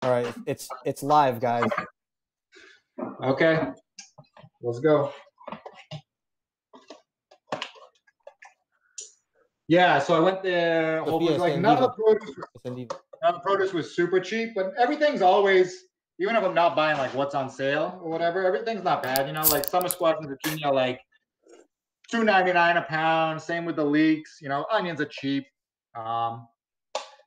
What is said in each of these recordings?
All right, it's live, guys. Okay, let's go. Yeah, so I went there. Sofia, Like none of the produce was super cheap, but everything's always, even if I'm not buying like what's on sale or whatever, everything's not bad. You know, like summer squash and zucchini are like $2.99 a pound. Same with the leeks. You know, onions are cheap.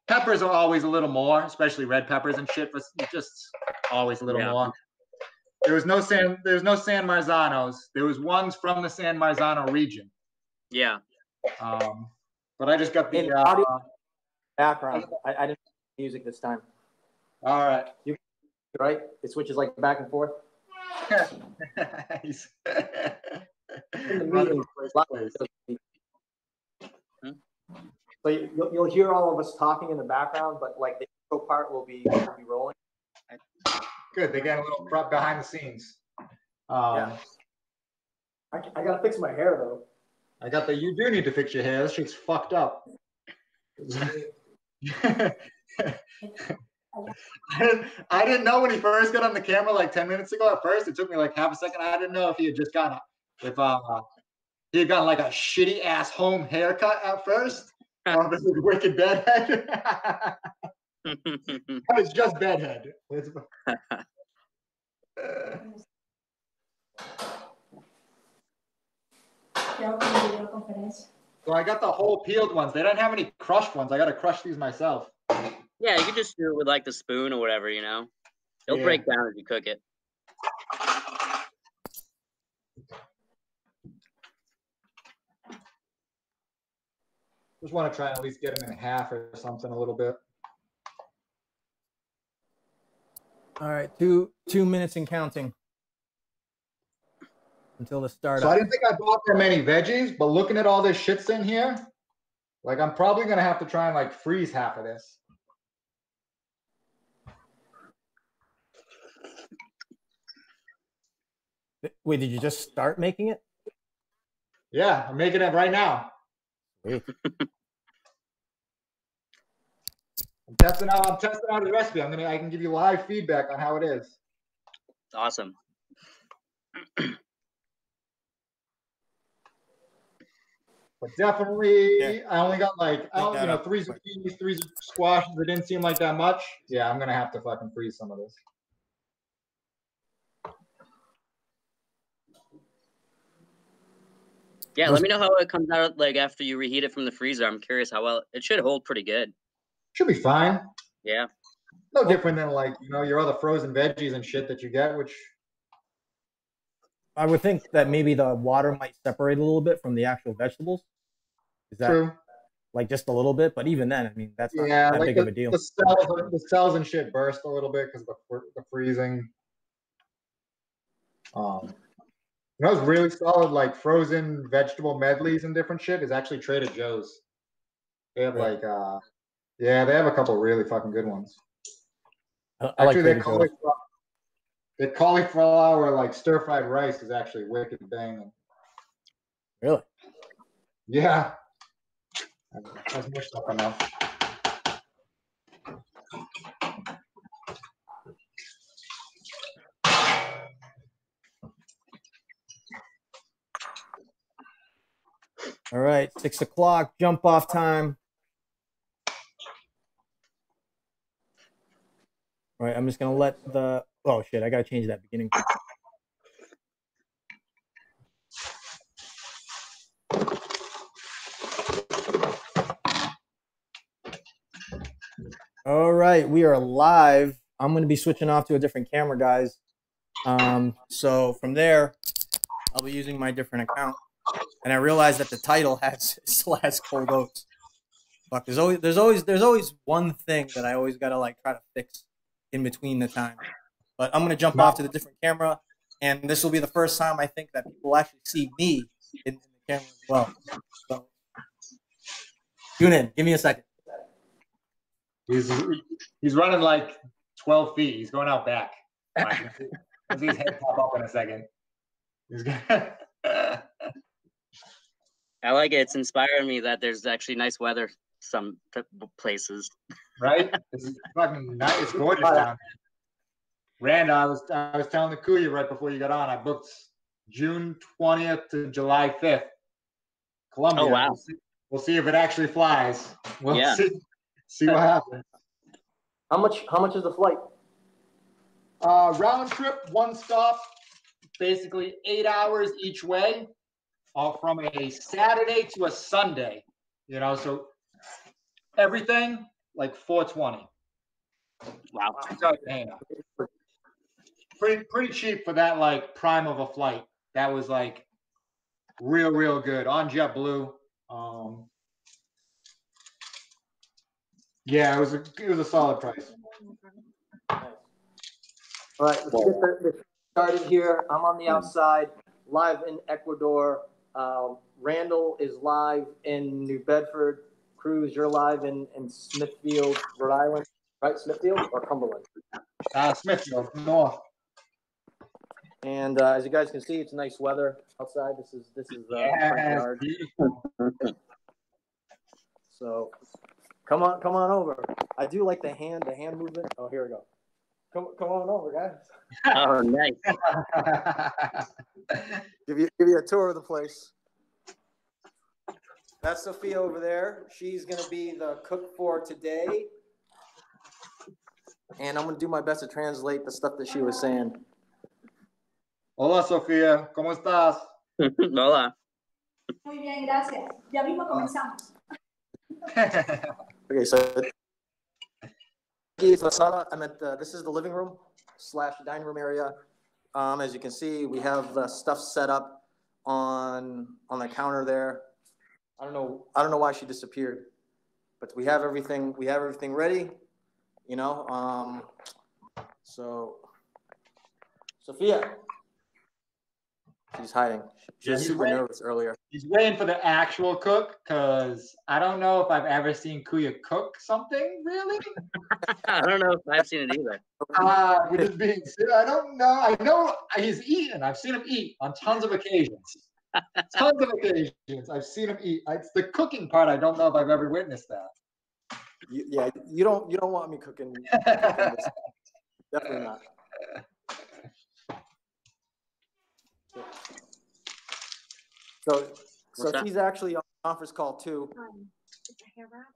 Peppers are always a little more, especially red peppers and shit. But just always a little more. There's no San Marzanos. There was ones from the San Marzano region. Yeah. But I just got the audio background. I didn't music this time. All right. Right? It switches like back and forth. Nice. In the meeting, so you'll hear all of us talking in the background, but like the intro part will be rolling. Good. They get a little prep behind the scenes. Yeah. I gotta fix my hair though. I got the. You do need to fix your hair. This shit's fucked up. I didn't know when he first got on the camera like 10 minutes ago. At first, it took me like half a second. I didn't know if he had just gotten he had gotten like a shitty ass home haircut at first. This is wicked bedhead. It's just bedhead. So I got the whole peeled ones. They don't have any crushed ones. I got to crush these myself. Yeah, you could just do it with like the spoon or whatever, you know. It'll break down as you cook it. Just want to try and at least get them in half or something a little bit. All right, two minutes and counting until the start. So I didn't think I bought that many veggies, but looking at all this shit's in here, like I'm probably gonna have to try and like freeze half of this. Wait, did you just start making it? Yeah, I'm making it right now. I'm testing out the recipe. I can give you live feedback on how it is. Awesome. But definitely, I only got like 3 zucchinis, 3 squashes. It didn't seem like that much. Yeah, I'm gonna have to fucking freeze some of this. Yeah, let me know how it comes out like after you reheat it from the freezer. I'm curious how well it should hold pretty good. Should be fine. Yeah. No different than like, your other frozen veggies and shit that you get, which I would think that maybe the water might separate a little bit from the actual vegetables. Is that true? Like just a little bit, but even then, I mean, that's not that big of a deal. The cells and shit burst a little bit because of the freezing. Those really solid like frozen vegetable medleys and different shit is actually Trader Joe's. They have they have a couple really fucking good ones. Actually, the cauliflower like stir fried rice is actually wicked banging. Really? Yeah. That's more stuff enough. All right, 6 o'clock, jump off time. All right, I'm just gonna let the, oh shit, I gotta change that beginning. All right, we are live. I'm gonna be switching off to a different camera, guys. So from there, I'll be using my different account. And I realized that the title still has cold oats. Fuck, there's always one thing that I always gotta like try to fix in between the time. But I'm gonna jump off to the different camera, and this will be the first time I think that people actually see me in the camera as well. So tune in. Give me a second. He's running like 12 feet. He's going out back. I'll see his head pop up in a second. He's gonna. I like it. It's inspiring me that there's actually nice weather some places. Right? It's fucking nice. It's gorgeous down there. Rand, I was telling the Kuya right before you got on, I booked June 20th to July 5th. Colombia. Oh, wow. We'll see if it actually flies. We'll Yeah. see what happens. How much is the flight? Round trip, one stop, basically 8 hours each way, all from a Saturday to a Sunday. You know, so everything like 420. Wow. Pretty cheap for that like prime of a flight. That was like real good on JetBlue. Yeah, it was a solid price. All right, let's get this started here. I'm on the outside, live in Ecuador. Randall is live in New Bedford. Cruz, you're live in Smithfield, Rhode Island. Right, Smithfield or Cumberland? Smithfield, north. And as you guys can see, it's nice weather outside. This is the front yard. So come on over. I do like the hand movement. Oh, here we go. Come on over, guys. Oh, nice. give you a tour of the place. That's Sofia over there. She's gonna be the cook for today, and I'm gonna do my best to translate the stuff that she was saying. Hola, Sofia. ¿Cómo estás? Hola. Muy bien, gracias. Ya mismo comenzamos. Okay, so I'm at this is the living room / dining room area. As you can see, we have the stuff set up on the counter there. I don't know why she disappeared, but we have everything ready, you know. So Sofia, she's hiding. She was super nervous earlier. He's waiting for the actual cook because I don't know if I've ever seen Kuya cook something really. I don't know if I've seen it either. With this being said, I don't know. I know he's eaten. I've seen him eat on tons of occasions. Tons of occasions. I've seen him eat. It's the cooking part. I don't know if I've ever witnessed that. You don't want me cooking this. Definitely not. So she's actually on a conference call too. It's a hair wrap.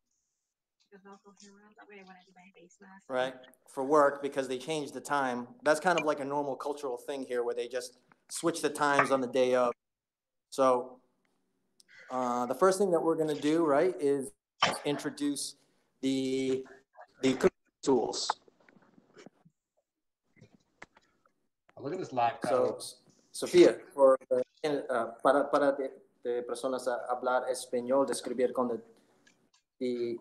A Velcro hair wrap. That way when I do my face mask. Right, for work because they changed the time. That's kind of like a normal cultural thing here where they just switch the times on the day of. So the first thing that we're going to do, right, is introduce the cooking tools. Look at this live. So, Sofía, para de personas a hablar español, describir con el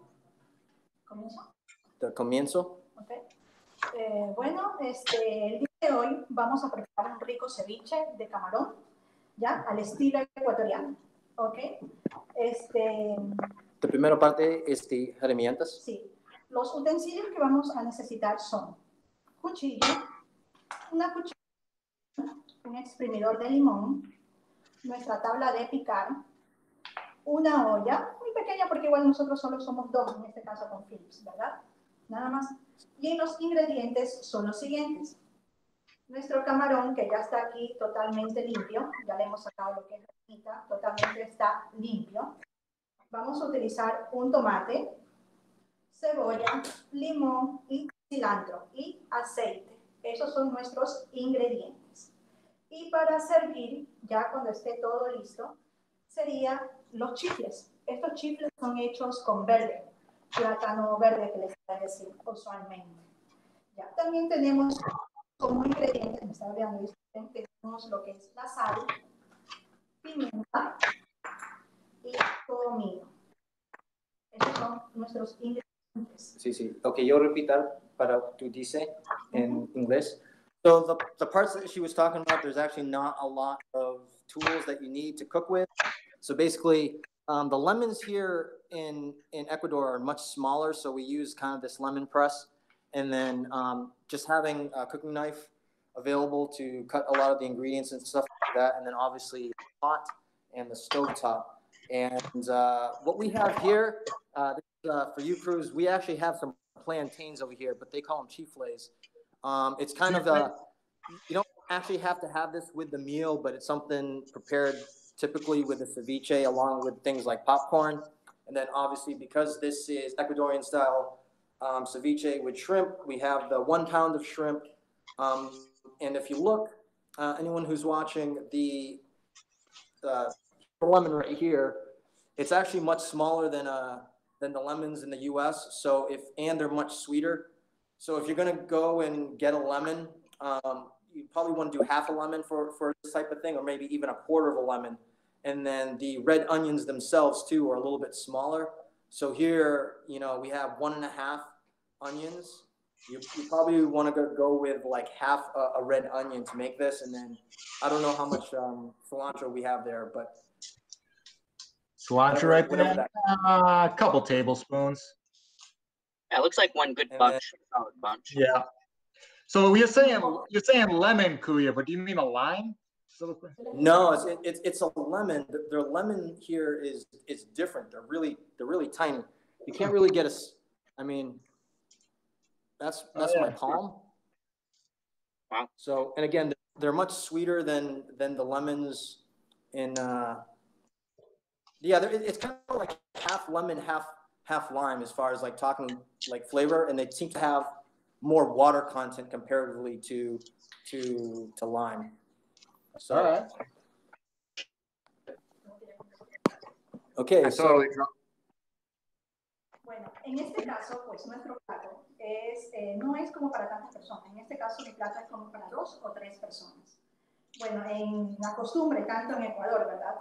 comienzo. Okay. Bueno, el día de hoy vamos a preparar un rico ceviche de camarón, ya, al estilo ecuatoriano, ¿ok? La primera parte es de herramientas. Sí. Los utensilios que vamos a necesitar son cuchillo, una cuchara, un exprimidor de limón, nuestra tabla de picar, una olla, muy pequeña porque igual nosotros solo somos dos, en este caso con Philips, ¿verdad? Nada más. Y los ingredientes son los siguientes. Nuestro camarón, que ya está aquí totalmente limpio, ya le hemos sacado lo que es la mitad, totalmente está limpio. Vamos a utilizar un tomate, cebolla, limón y cilantro y aceite. Esos son nuestros ingredientes. Y para servir, ya cuando esté todo listo, serían los chifles. Estos chifles son hechos con verde, plátano verde que les voy a decir usualmente. Ya también tenemos como ingredientes, me estaba viendo, tenemos lo que es la sal, pimienta y comino. Esos son nuestros ingredientes. Sí. Ok, yo repitar para tú dice en inglés. So the parts that she was talking about, there's actually not a lot of tools that you need to cook with. So basically, the lemons here in Ecuador are much smaller, so we use kind of this lemon press. And then just having a cooking knife available to cut a lot of the ingredients and stuff like that. And then obviously the pot and the stove top. And what we have here, this for you crews, we actually have some plantains over here, but they call them chifles. It's kind of you don't actually have to have this with the meal, but it's something prepared typically with a ceviche along with things like popcorn. And then obviously because this is Ecuadorian style ceviche with shrimp, we have the 1 pound of shrimp. And if you look, anyone who's watching the lemon right here, it's actually much smaller than the lemons in the U.S. So and they're much sweeter. So if you're gonna go and get a lemon, you probably want to do half a lemon for this type of thing, or maybe even a quarter of a lemon. And then the red onions themselves too are a little bit smaller. So here, we have 1.5 onions. You probably want to go with like half a red onion to make this, and then I don't know how much cilantro we have there, but cilantro right there. A couple tablespoons. Yeah, it looks like one good bunch, solid bunch. Yeah. So you're saying lemon, Kuya, but do you mean a lime? No, it's a lemon. Their lemon here is different. They're really tiny. You can't really get that's my palm. Wow. So, and again, they're much sweeter than the lemons in it's kind of like half lemon, half lime as far as like talking like flavor, and they seem to have more water content comparatively to lime. So, all right. Okay, so bueno, en este caso, pues nuestro plato no es como para tantas personas. En este caso, mi plato es como para 2 o 3 personas. Bueno, en la costumbre, tanto en Ecuador, ¿verdad?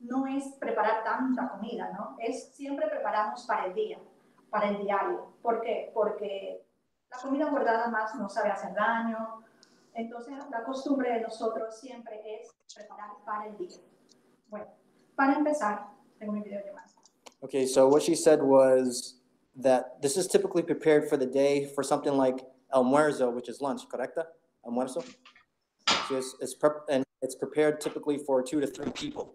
No es preparar tanta comida, ¿no? Siempre preparamos para el día, para el diario. ¿Por qué? Porque la comida guardada más nos sabe hacer daño. Entonces, la costumbre de nosotros siempre es preparar para el día. Bueno, para empezar, tengo mi video llamado. Okay, so what she said was that this is typically prepared for the day for something like almuerzo, which is lunch, correcta? Almuerzo? So it's prepared typically for 2 to 3 people.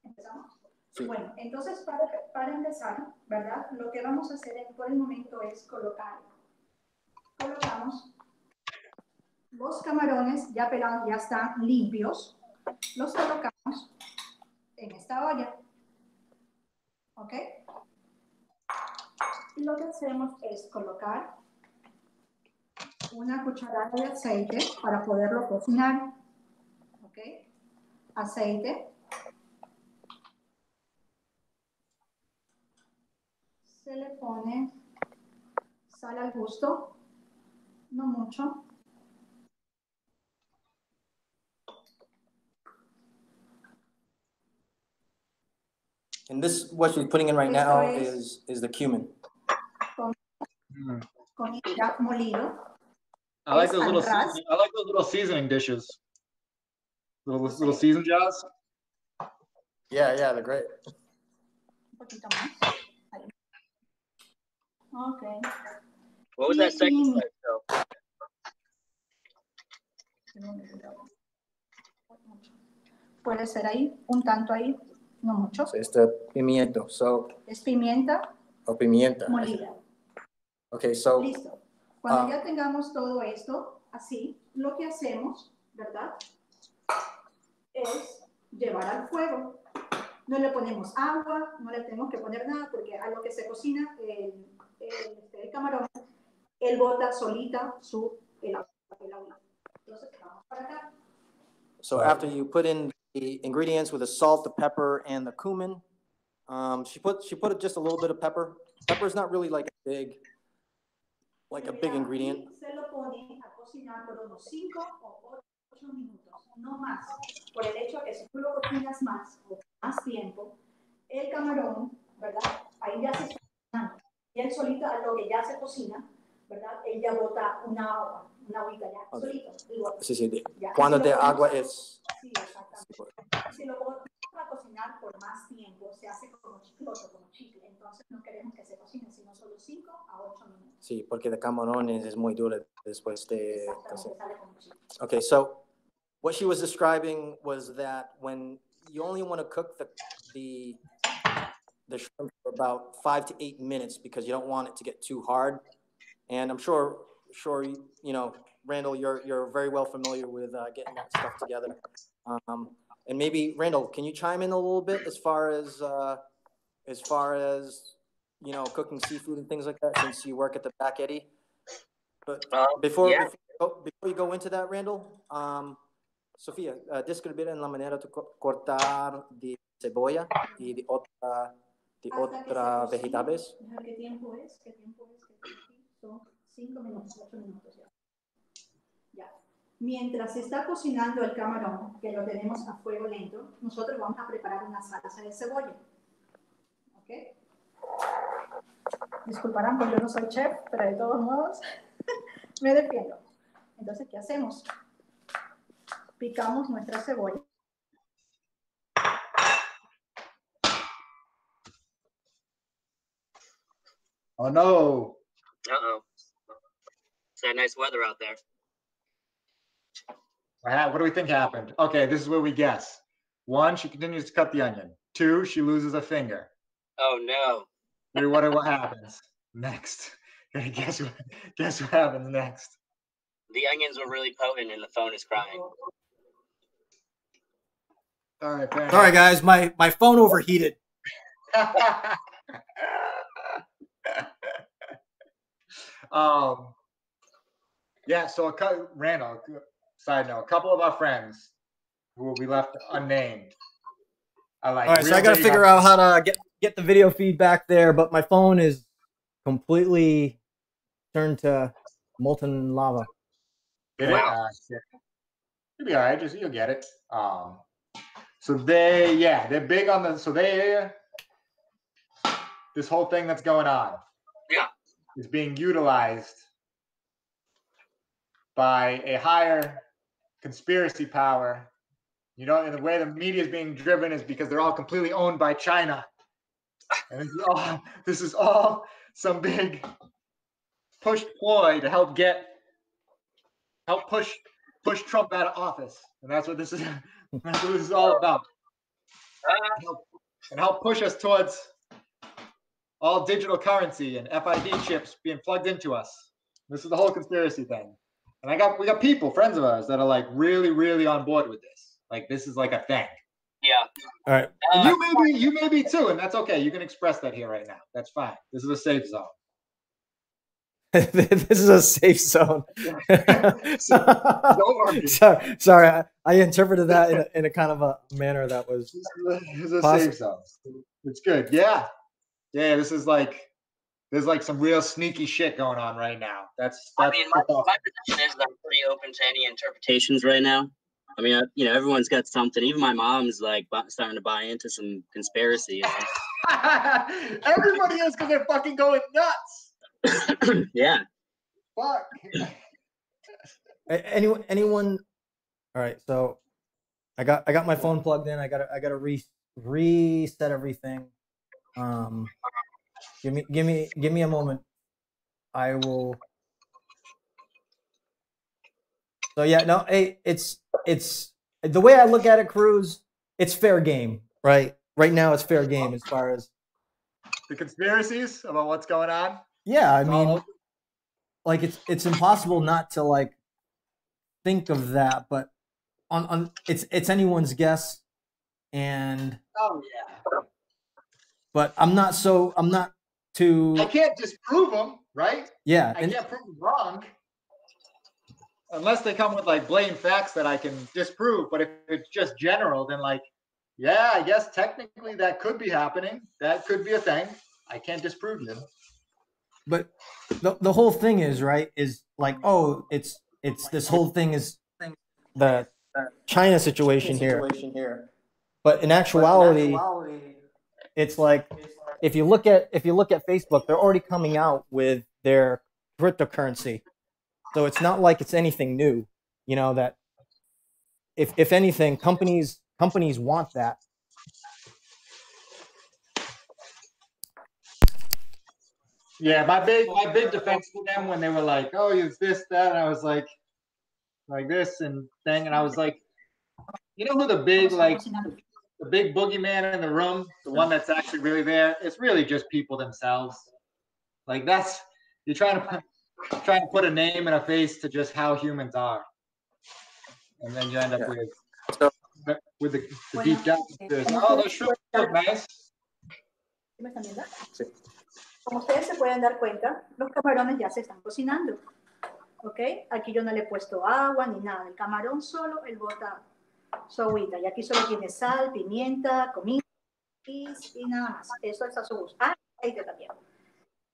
¿Empezamos? Sí. Bueno, entonces para empezar, ¿verdad? Lo que vamos a hacer por el momento es colocamos los camarones ya pelados, ya están limpios, los colocamos en esta olla, ¿ok? Y lo que hacemos es colocar una cucharada de aceite para poderlo cocinar, ¿ok? Aceite. Se le pone sal al gusto, no mucho. And this, what she's putting in right now is the cumin. Con ya molido. I like those little seasoning dishes. Little season jars. Yeah, they're great. Un poquito más. Ahí. Okay. What was that second step, though? Puede ser ahí, un tanto ahí, no mucho. So it's the pimiento. So Es pimienta pimienta. molida. Okay, so Listo. Cuando ya tengamos todo esto así, lo que hacemos, ¿verdad? Es llevar al fuego. No le ponemos agua, no le tenemos que poner nada, porque a lo que se cocina el camarón, él bota solita el agua. Entonces, vamos para acá. So after you put in the ingredients with the salt, the pepper, and the cumin, she put just a little bit of pepper. Pepper is not really like a big ingredient. Se lo pone a cocinar por unos 5 o 8 minutos, no más. Por el hecho que si tú lo cocinas más tiempo, el camarón, ¿verdad? Ahí ya se está cocinando. Y él solito, a lo que ya se cocina, ¿verdad? Él ya bota una agüita ya, solito. Sí. Cuando de agua es... Sí, exactamente. Si lo ponemos a cocinar por más tiempo, se hace como chicloso, como chicle. Entonces no queremos que se cocine, sino solo 5 a 8 minutos. Sí, porque el camarón es muy duro después de... Exactamente, sale como chicle. Okay, so what she was describing was that when you only want to cook the the shrimp for about 5 to 8 minutes because you don't want it to get too hard. And I'm sure you know, Randall, you're very well familiar with getting that stuff together. And maybe Randall, can you chime in a little bit as far as you know, cooking seafood and things like that, since you work at the back eddy? But before you go into that, Randall, Sofia, describir en la manera de cortar de cebolla y de otra vegetales. ¿Qué tiempo es? Son 5 minutos, 8 minutos ya. Ya. Mientras se está cocinando el camarón, que lo tenemos a fuego lento, nosotros vamos a preparar una salsa de cebolla. ¿Ok? Disculparán, porque yo no soy chef, pero de todos modos me defiendo. Entonces, ¿qué hacemos? Picamos nuestra cebolla. Oh no. Uh-oh. It's that nice weather out there. What do we think happened? Okay, this is what we guess. 1, she continues to cut the onion. 2, she loses a finger. Oh no. 3, what happens next? Guess what happens next? The onions were really potent and the phone is crying. All right, fair Sorry guys, my phone overheated. Yeah, so Randall, side note, a couple of our friends who will be left unnamed are like, all right, so I got to figure out how to get the video feedback there, but my phone is completely turned to molten lava. Wow. You'll be all right. You'll get it. So they're big on this whole thing that's going on. Yeah. Is being utilized by a higher conspiracy power. You know, and the way the media is being driven is because they're all completely owned by China. And this is all some big push ploy to help push Trump out of office. And that's what this is. That's what this is all about. And help push us towards all digital currency and FID chips being plugged into us. This is the whole conspiracy thing. And we got people, friends of ours, that are like really, really on board with this. Like this is like a thing. Yeah. All right. You may be too, and that's okay. You can express that here right now. That's fine. This is a safe zone. This is a safe zone. Sorry, I interpreted that in a kind of a manner that was. This is a safe zone. It's good. Yeah. This is like there's like some real sneaky shit going on right now. That's I mean, my position is that I'm pretty open to any interpretations right now. I mean, you know, everyone's got something. Even my mom's like starting to buy into some conspiracy. You know? Everybody is because they're fucking going nuts. Yeah. Fuck. Anyone? All right, so I got my phone plugged in. I gotta reset everything. Give me a moment. I will. So yeah, no, hey, it's the way I look at it, Cruz. It's fair game, right? Right now, it's fair game as far as the conspiracies about what's going on. Yeah, I mean, like it's impossible not to like think of that, but on it's anyone's guess, and but I'm not too. I can't disprove them, right? Yeah, I can't prove them wrong unless they come with like blatant facts that I can disprove. But if it's just general, then like, yeah, I guess technically that could be happening. That could be a thing. I can't disprove them. But the whole thing is right is like, oh, it's this whole thing is the China situation here. But in actuality, it's like if you look at Facebook, they're already coming out with their cryptocurrency. So it's not like it's anything new, you know, that if anything, companies want that. Yeah, my big defense to them when they were like, "Oh, it's this, that," and I was like this and thing, and I was like, you know who the the big boogeyman in the room, the one that's actually really there, it's really just people themselves. Like that's you're trying to put a name and a face to just how humans are, and then you end up with the deep down. Oh, those shrimp look nice. ¿Me están viendo? Sí. Como ustedes se pueden dar cuenta, los camarones ya se están cocinando. ¿Ok? Aquí yo no le he puesto agua ni nada. El camarón solo, él bota su agüita. Y aquí solo tiene sal, pimienta, comida y nada más. Eso es a su gusto. Ah, ahí también.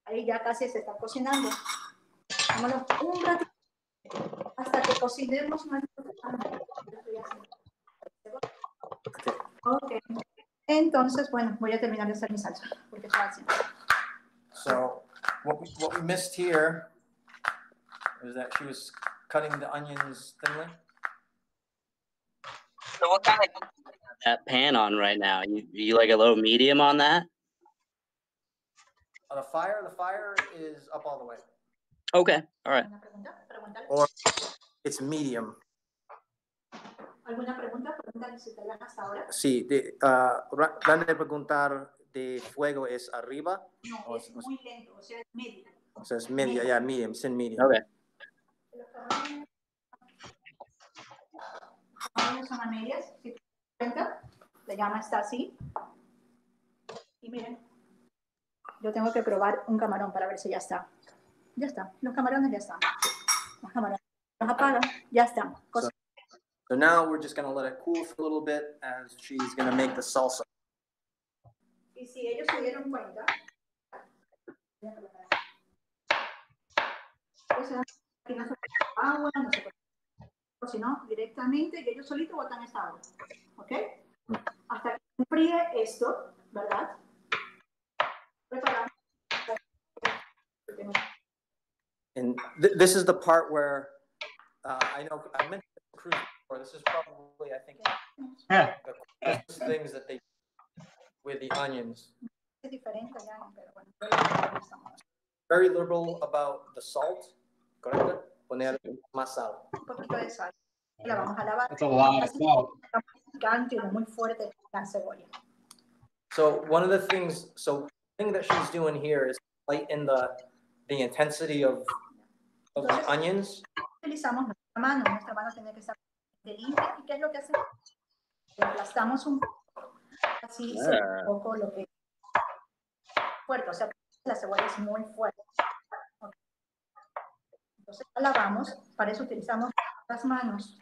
Ahí ya casi se está cocinando. Vámonos un ratito hasta que cocinemos nuestro camarón. Ok. Entonces, bueno, voy a terminar de hacer mi salsa. Porque está haciendo. So, what we missed here is that she was cutting the onions thinly. So what kind of that pan on right now? You like a low medium on that? The fire is up all the way. Okay, all right. Or it's medium. ¿Alguna pregunta? Pregúntale si te la hasta ahora. Sí, van a preguntar de fuego es arriba. No, es muy lento, o sea, es medio. O sea, es media, yeah, medium, sin medium. Okay. Los camarones son a medias, si te das cuenta, la llama está así. Y miren, yo tengo que probar un camarón para ver si ya está. Ya está, los camarones ya están. Los camarones los apagan, ya están. So now we're just going to let it cool for a little bit as she's going to make the salsa. Y si ellos se dieron cuenta, aquí no se pone agua, no se pone, sino directamente que ellos solitos botan esta agua. ¿Ok? Hasta que enfríe esto, ¿verdad? Preparamos. And this is the part where I know I mentioned the cruise before. This is probably, I think, the quickest things that they do with the onions. Very liberal about the salt, correcto? Poner más sal. Un poquito de sal. La vamos a lavar. That's a lot of salt. Muy fuerte la cebolla. So one of the things, the thing that she's doing here is lighten the intensity of the onions. Utilizamos nuestra mano tiene que estar limpia. ¿Y qué es lo que hacemos? Le aplastamos un poco, así se un poco lo que fuerte, o sea, la cebolla es muy fuerte. Okay. Entonces la lavamos, para eso utilizamos las manos.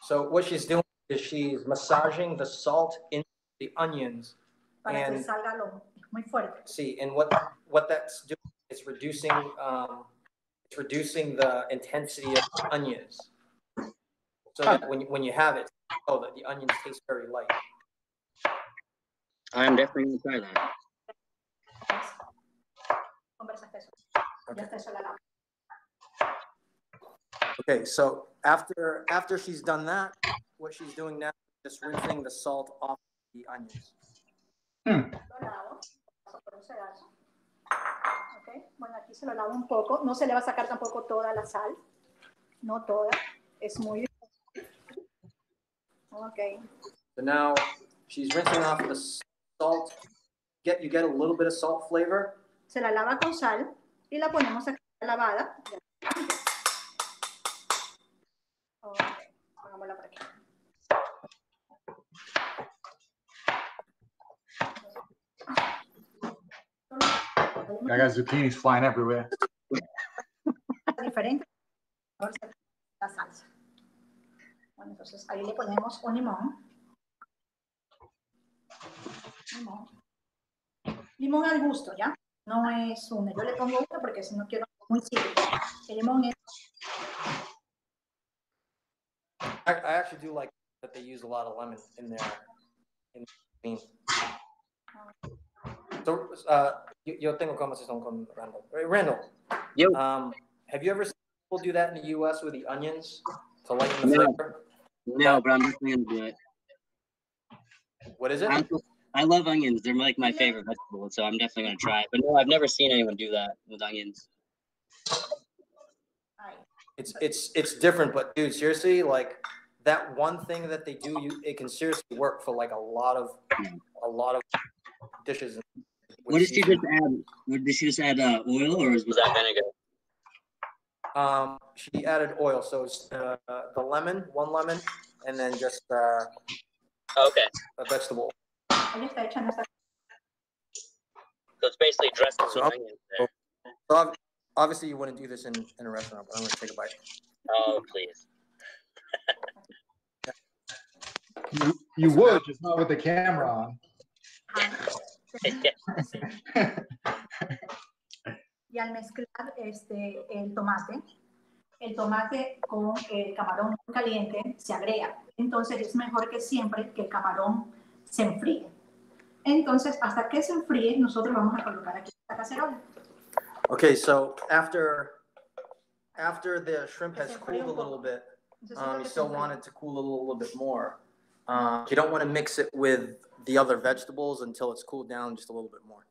So what she's doing is she's massaging the salt into the onions. Para que salga lo muy fuerte. See, and what that's doing is reducing the intensity of the onions, so that when you have it, that the onions taste very light. I'm definitely gonna try that. Okay, so after she's done that, what she's doing now is just rinsing the salt off the onions. Okay. Bueno, aquí se lo lavo un poco. No se le va a sacar tampoco toda la sal. No toda. Es muy... Okay. So now she's rinsing off the salt. You get a little bit of salt flavor. Se la lava con sal y la ponemos aquí lavada. Okay. Pongámosla por aquí. I got zucchinis flying everywhere. Diferente la salsa. Bueno, entonces ahí le ponemos un limón. Limón al gusto, ¿ya? No es uno. Yo le pongo uno porque si no quiero muy cítrico. El limón es... I actually do like that they use a lot of lemon in there. So, yo tengo conversación con Randall. Randall, have you ever seen people do that in the U.S. with the onions to lighten the flavor? No, but I'm definitely gonna do it. What is it? I love onions. They're like my favorite vegetable, so I'm definitely gonna try it. But no, I've never seen anyone do that with onions. It's different, but dude, seriously, like that one thing that they do, it can seriously work for like a lot of dishes. What did she just add? Did she just add oil, or was that vinegar? She added oil, so it's the lemon, one lemon, and then just okay, a vegetable. So it's basically dressing the onions there. So obviously you wouldn't do this in a restaurant, but I'm gonna take a bite. Oh, please. You would, just not with the camera on. Y al mezclar el tomate con el camarón caliente se agrega. Entonces es mejor que siempre que el camarón se enfríe. Entonces, hasta que se enfríe, nosotros vamos a colocar aquí esta cacerola. Okay, so after the shrimp has cooled a little bit, you still want it to cool a little bit more. You don't want to mix it with the other vegetables until it's cooled down just a little bit more.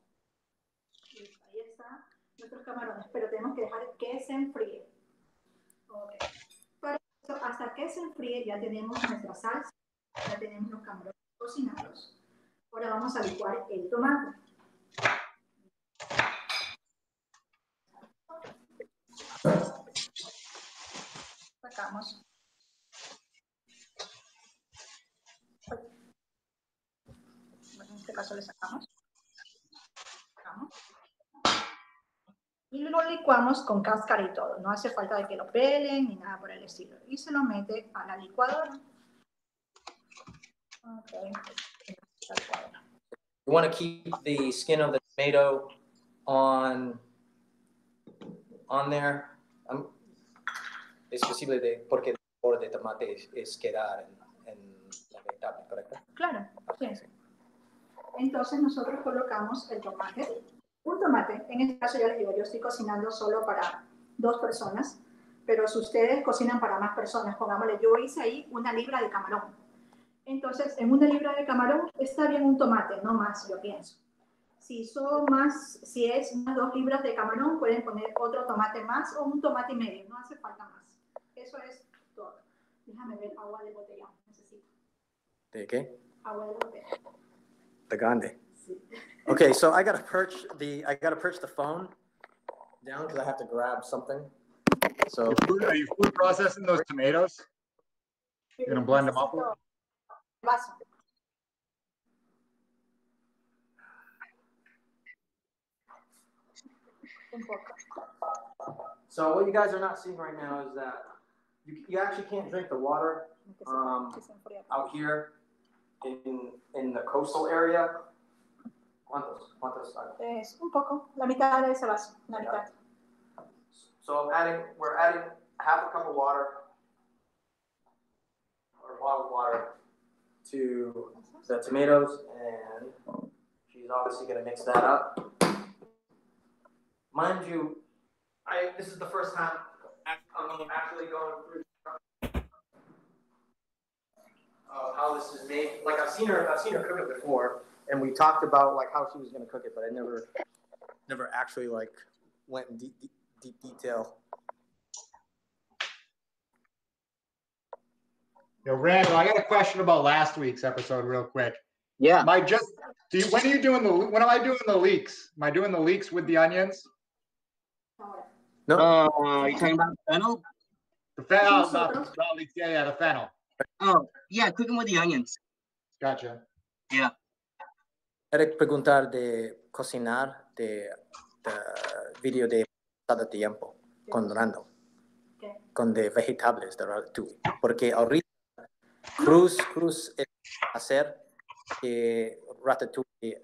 Ahí está nuestros camarones, pero tenemos que dejar que se enfríe. Okay. Para eso, hasta que se enfríe ya tenemos nuestra salsa, ya tenemos los camarones cocinados. Ahora vamos a licuar el tomate. Sacamos. Bueno, en este caso le sacamos. Y lo licuamos con cáscara y todo. No hace falta de que lo pelen ni nada por el estilo. Y se lo mete a la licuadora. Okay. You want to keep the skin of the tomato on there. Es posible porque el sabor de tomate es quedar en la vegetable, ¿correcto? Claro, sí. Entonces nosotros colocamos el tomate. Un tomate, en este caso yo les digo, yo estoy cocinando solo para 2 personas, pero si ustedes cocinan para más personas, pongámosle, yo hice ahí 1 libra de camarón. Entonces, en 1 libra de camarón está bien un tomate, no más, yo pienso. Si es unas 2 libras de camarón, pueden poner otro tomate más o un tomate y medio, no hace falta más. Eso es todo. Déjame ver agua de botellón, necesito. ¿De qué? Agua de botellón. The grande. Okay, so I gotta perch the phone down because I have to grab something. So Are you food processing those tomatoes? You're gonna blend them up? Vaso. So what you guys are not seeing right now is that you actually can't drink the water out here in the coastal area. ¿Cuántos? Es un poco, la mitad de ese vaso, la mitad. So we're adding half a cup of water or bottled water to the tomatoes, and she's obviously going to mix that up. Mind you, this is the first time I'm actually going through how this is made. Like I've seen her cook it before, and we talked about like how she was going to cook it, but I never actually like went in deep detail. Yo, Randall, I got a question about last week's episode real quick. Yeah. When am I doing the leeks? Am I doing the leeks with the onions? No. Are you talking about fennel? The fennel, not leeks. Yeah, the fennel. Oh, yeah, cook them with the onions. Gotcha. Yeah. Eric preguntar de cocinar de video de pasado tiempo con Randall. Con de vegetables de Ratatouille. Porque ahorita Cruz es hacer Ratatouille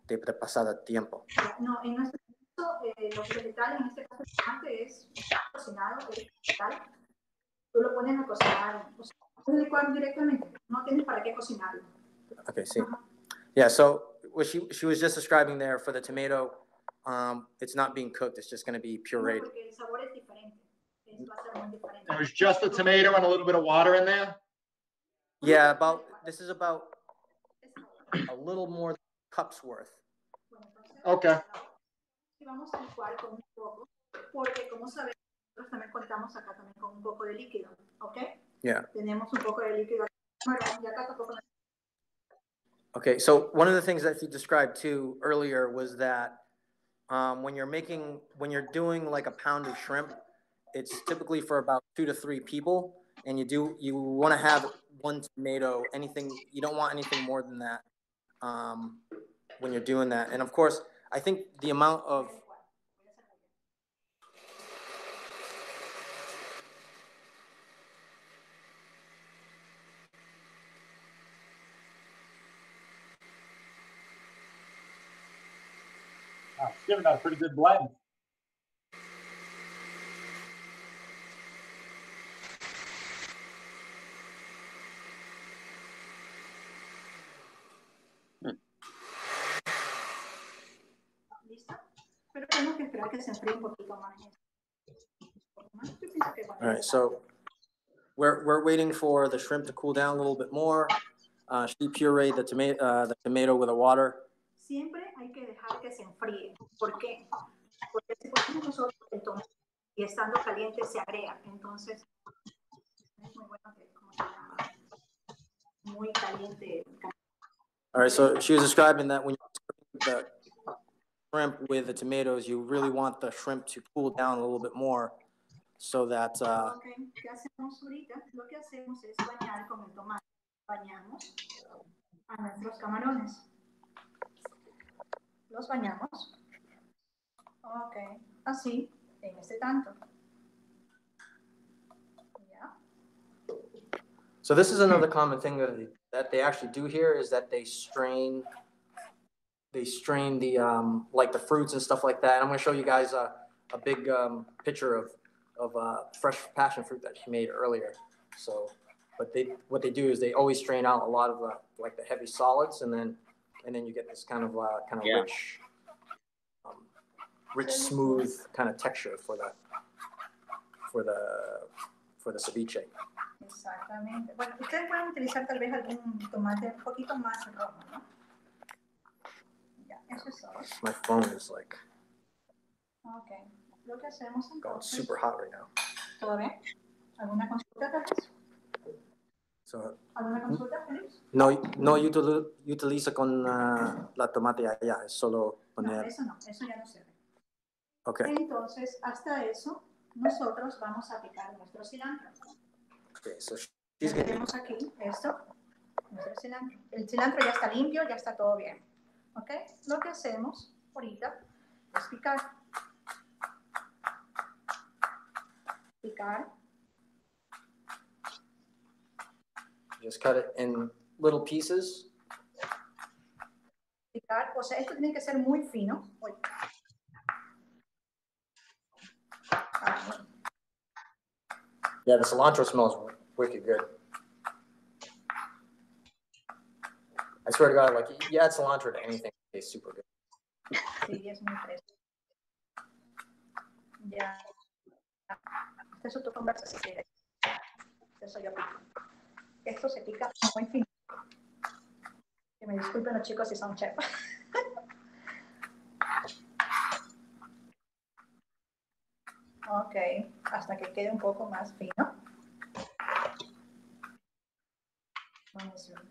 de pasado tiempo. No, en nuestro caso, los vegetales, en este caso el tomate es cocinado, es vegetal. Tú lo pones a cocinar, o sea, puedes licuar directamente, no tienes para qué cocinarlo. Okay, see. Yeah, so what she was just describing there for the tomato, it's not being cooked, it's just going to be pureed. No, porque el sabor es diferente. Va a ser muy diferente. There's just the tomato and a little bit of water in there? Yeah, this is about a little more than a cup's worth. Okay. Y vamos a licuar con un poco, porque como sabemos, nosotros también contamos acá también con un poco de líquido, ¿ok? Yeah. Tenemos un poco de líquido. Y acá tampoco. Okay, so one of the things that you described too earlier was that when you're doing like a pound of shrimp, it's typically for about 2 to 3 people, and you want to have 1 tomato. You don't want anything more than that when you're doing that. And of course, I think the amount of It's giving out a pretty good blend. ¿Listo? Pero tenemos que esperar que se enfríe un poquito más. All right, so we're waiting for the shrimp to cool down a little bit more. She pureed the tomato with the water. Siempre hay que dejar que se enfríe. ¿Por qué? Porque si ponemos nosotros el tomate y estando caliente se agrega. Entonces, es muy bueno que como está muy caliente. All right, so she was describing that when you the shrimp with the tomatoes, you really want the shrimp to cool down a little bit more so that... Okay. ¿Qué hacemos ahorita? Lo que hacemos es bañar con el tomate. Bañamos a nuestros camarones. Los bañamos. Ok, así, en este tanto. Yeah. So this is another common thing that they actually do here is that they strain the like the fruits and stuff like that. And I'm going to show you guys a big picture of fresh passion fruit that she made earlier. So, but what they do is they always strain out a lot of like the heavy solids, and then you get this kind of rich, smooth kind of texture for the ceviche. Exactamente. Bueno, ustedes pueden utilizar tal vez algún tomate un poquito más rojo, ¿no? Ya, eso es todo. My phone is like Okay. Lo que hacemos entonces. going super hot right now. ¿Todo bien? ¿Alguna consulta, tal vez? So, ¿Alguna consulta, Félix? no utiliza con la tomate allá, es solo poner. No, eso ya no sirve. Okay. Entonces, hasta eso, nosotros vamos a picar nuestro cilantro. Okay, so Tenemos aquí esto, nuestro cilantro. El cilantro ya está limpio, ya está todo bien. ¿Ok? Lo que hacemos ahorita es picar. Picar. Just cut it in little pieces. Picar, o sea, esto tiene que ser muy fino. Uy. Yeah, the cilantro smells wicked good. I swear to God, like you add cilantro to anything, it tastes super good. Sí, es muy fresco. Ya. Eso tú conversas si quieres. Eso yo pico. Esto se pica muy fino. Que me disculpen los chicos si son chef. Ok, hasta que quede un poco más fino. Vamos a ver.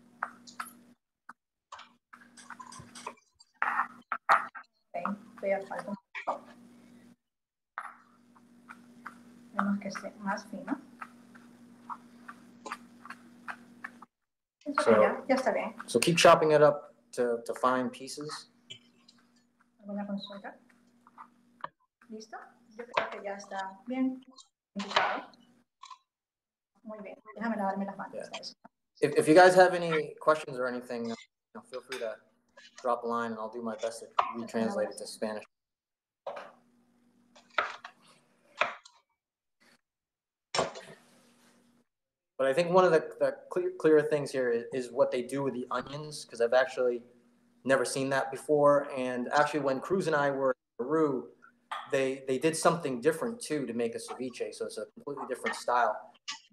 Ok, voy a falta un poco. Tenemos que ser más fino. Eso ya está bien. So keep chopping it up to fine pieces. ¿Alguna consulta? ¿Listo? Yo creo que ya está bien indicado. Muy bien. Déjame lavarme las manos. Yeah. If you guys have any questions or anything, feel free to drop a line, and I'll do my best to retranslate it to Spanish. But I think one of the clearer things here is what they do with the onions, because I've actually never seen that before. And actually, when Cruz and I were in Peru, they did something different too to make a ceviche, so it's a completely different style.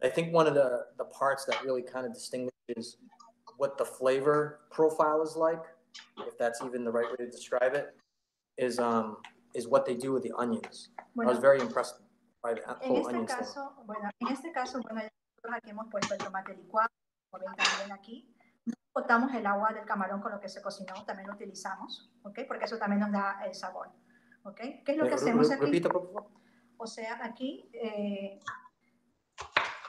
I think one of the parts that really kind of distinguishes what the flavor profile is like, if that's even the right way to describe it, is what they do with the onions. Bueno, I was very impressed by the whole onions thing. En este caso, bueno, Aquí hemos puesto el tomate licuado, como ven también aquí. Botamos el agua del camarón con lo que se cocinó, también lo utilizamos, ¿ok? Porque eso también nos da el sabor, ¿ok? ¿Qué es lo que hacemos aquí? Repita, por favor. O sea, aquí,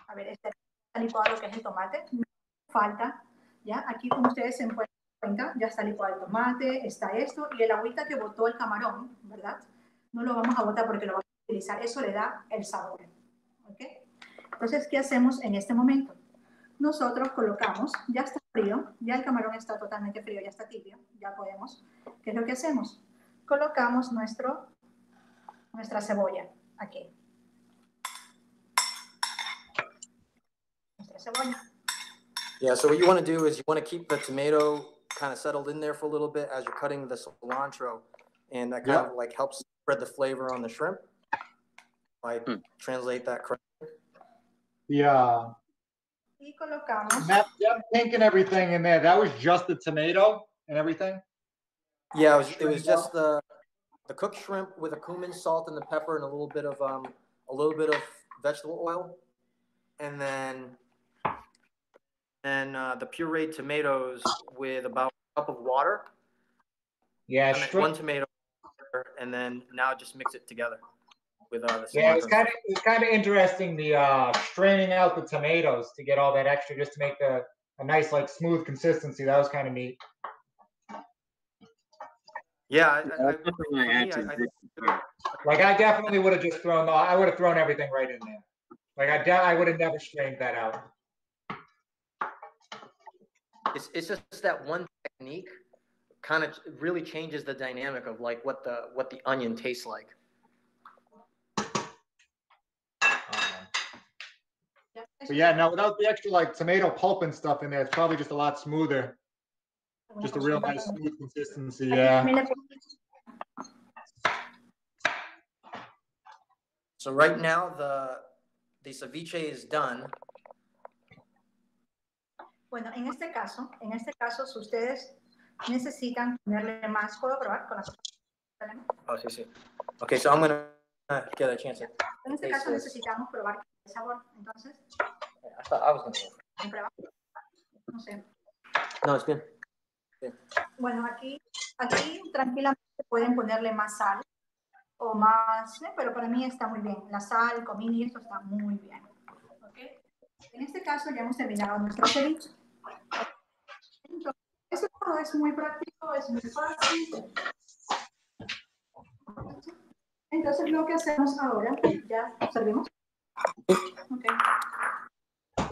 a ver, está licuado lo que es el tomate, no falta, ¿ya? Aquí, como ustedes se pueden dar cuenta, ya está licuado el tomate, está esto, y el agüita que botó el camarón, ¿verdad? No lo vamos a botar porque lo vamos a utilizar, eso le da el sabor, ¿ok? Entonces, ¿qué hacemos en este momento? Nosotros colocamos, ya está frío, ya el camarón está totalmente frío, ya está tibio, ya podemos. ¿Qué es lo que hacemos? Colocamos nuestra cebolla aquí. Nuestra cebolla. Yeah, so what you want to do is you want to keep the tomato kind of settled in there for a little bit as you're cutting the cilantro, and that kind of like helps spread the flavor on the shrimp. I translate that correctly. Yeah. Y colocamos. That pink and everything in there, that was just the tomato and everything? Yeah, it was just the cooked shrimp with a cumin, salt, and the pepper, and a little bit of vegetable oil, and then the pureed tomatoes with about a cup of water. Yeah, one tomato, and then now just mix it together with the cilantro. Yeah, it's kind of interesting the straining out the tomatoes to get all that extra, just to make a nice like smooth consistency. That was kind of neat. Yeah, I definitely would have just thrown. I would have thrown everything right in there. Like I would have never strained that out. It's just that one technique kind of really changes the dynamic of like what the onion tastes like. But yeah, now without the extra like tomato pulp and stuff in there, it's probably just a lot smoother. Just a real nice smooth consistency, yeah. So right now the ceviche is done. Bueno, en este caso, si ustedes necesitan ponerle más, ¿puedo probar con la? Oh, sí, sí. Okay, so I'm gonna get a chance. En este caso necesitamos probar el sabor, entonces. I thought I was gonna. No sé. No, it's good. Yeah. Bueno, aquí tranquilamente pueden ponerle más sal o más, pero para mí está muy bien. La sal, comino y esto está muy bien. ¿Okay? En este caso ya hemos terminado nuestro ceviche. Entonces, eso todo es muy práctico, es muy fácil. Entonces lo que hacemos ahora, ya servimos. Okay.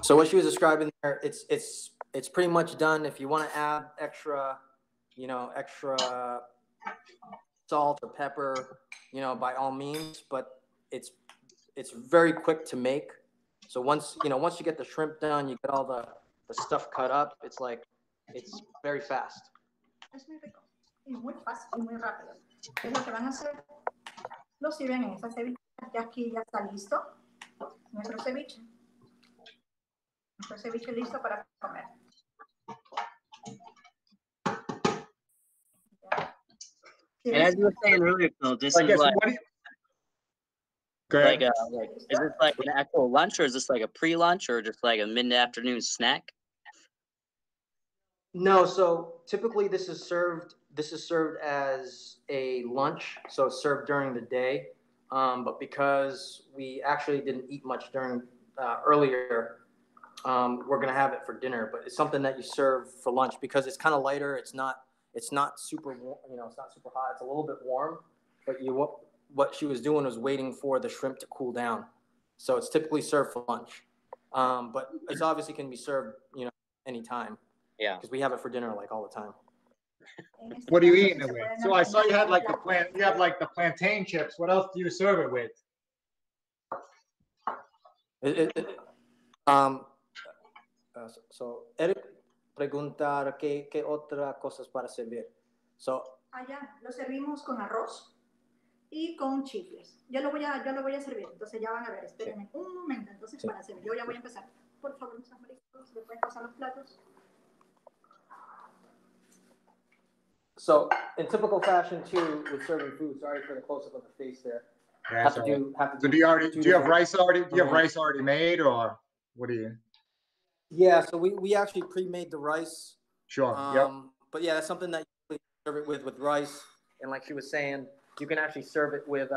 So what she was describing there, it's pretty much done. If you want to add extra salt or pepper, by all means, but it's very quick to make. So once you get the shrimp done, you get all the stuff cut up, it's very fast. Es muy rico y muy fácil y muy rápido. ¿Qué es lo que van a hacer? Lo sirven en esa ceviche. Ya aquí ya está listo nuestro ceviche. Nuestro ceviche listo para comer. And as you were saying earlier, Phil, this is is this like an actual lunch, or is this like a pre-lunch, or just like a mid-afternoon snack? No, so typically this is served as a lunch, so it's served during the day. But because we actually didn't eat much during earlier, we're gonna have it for dinner. But it's something that you serve for lunch because it's kind of lighter. It's not super warm, it's not super hot. It's a little bit warm, but what she was doing was waiting for the shrimp to cool down. So it's typically served for lunch, but it's obviously can be served anytime. Yeah, because we have it for dinner like all the time. What are you eating it with? So I saw you had like the plantain chips. What else do you serve it with? So Eric preguntar qué otras cosas para servir. So allá lo servimos con arroz y con chifles. Ya lo voy a servir. Entonces ya van a ver. Espérenme un momento. Entonces para servir yo ya voy a empezar. Por favor, mis amoritos, ¿le pueden pasar los platos? So, in typical fashion, too, with serving food. Sorry for the close-up of the face there. Do you have rice already? Do you have rice already made, or? What do you? Yeah, so we actually pre-made the rice. Sure. Yep. But yeah, that's something that you serve it with rice, and like she was saying, you can actually serve it with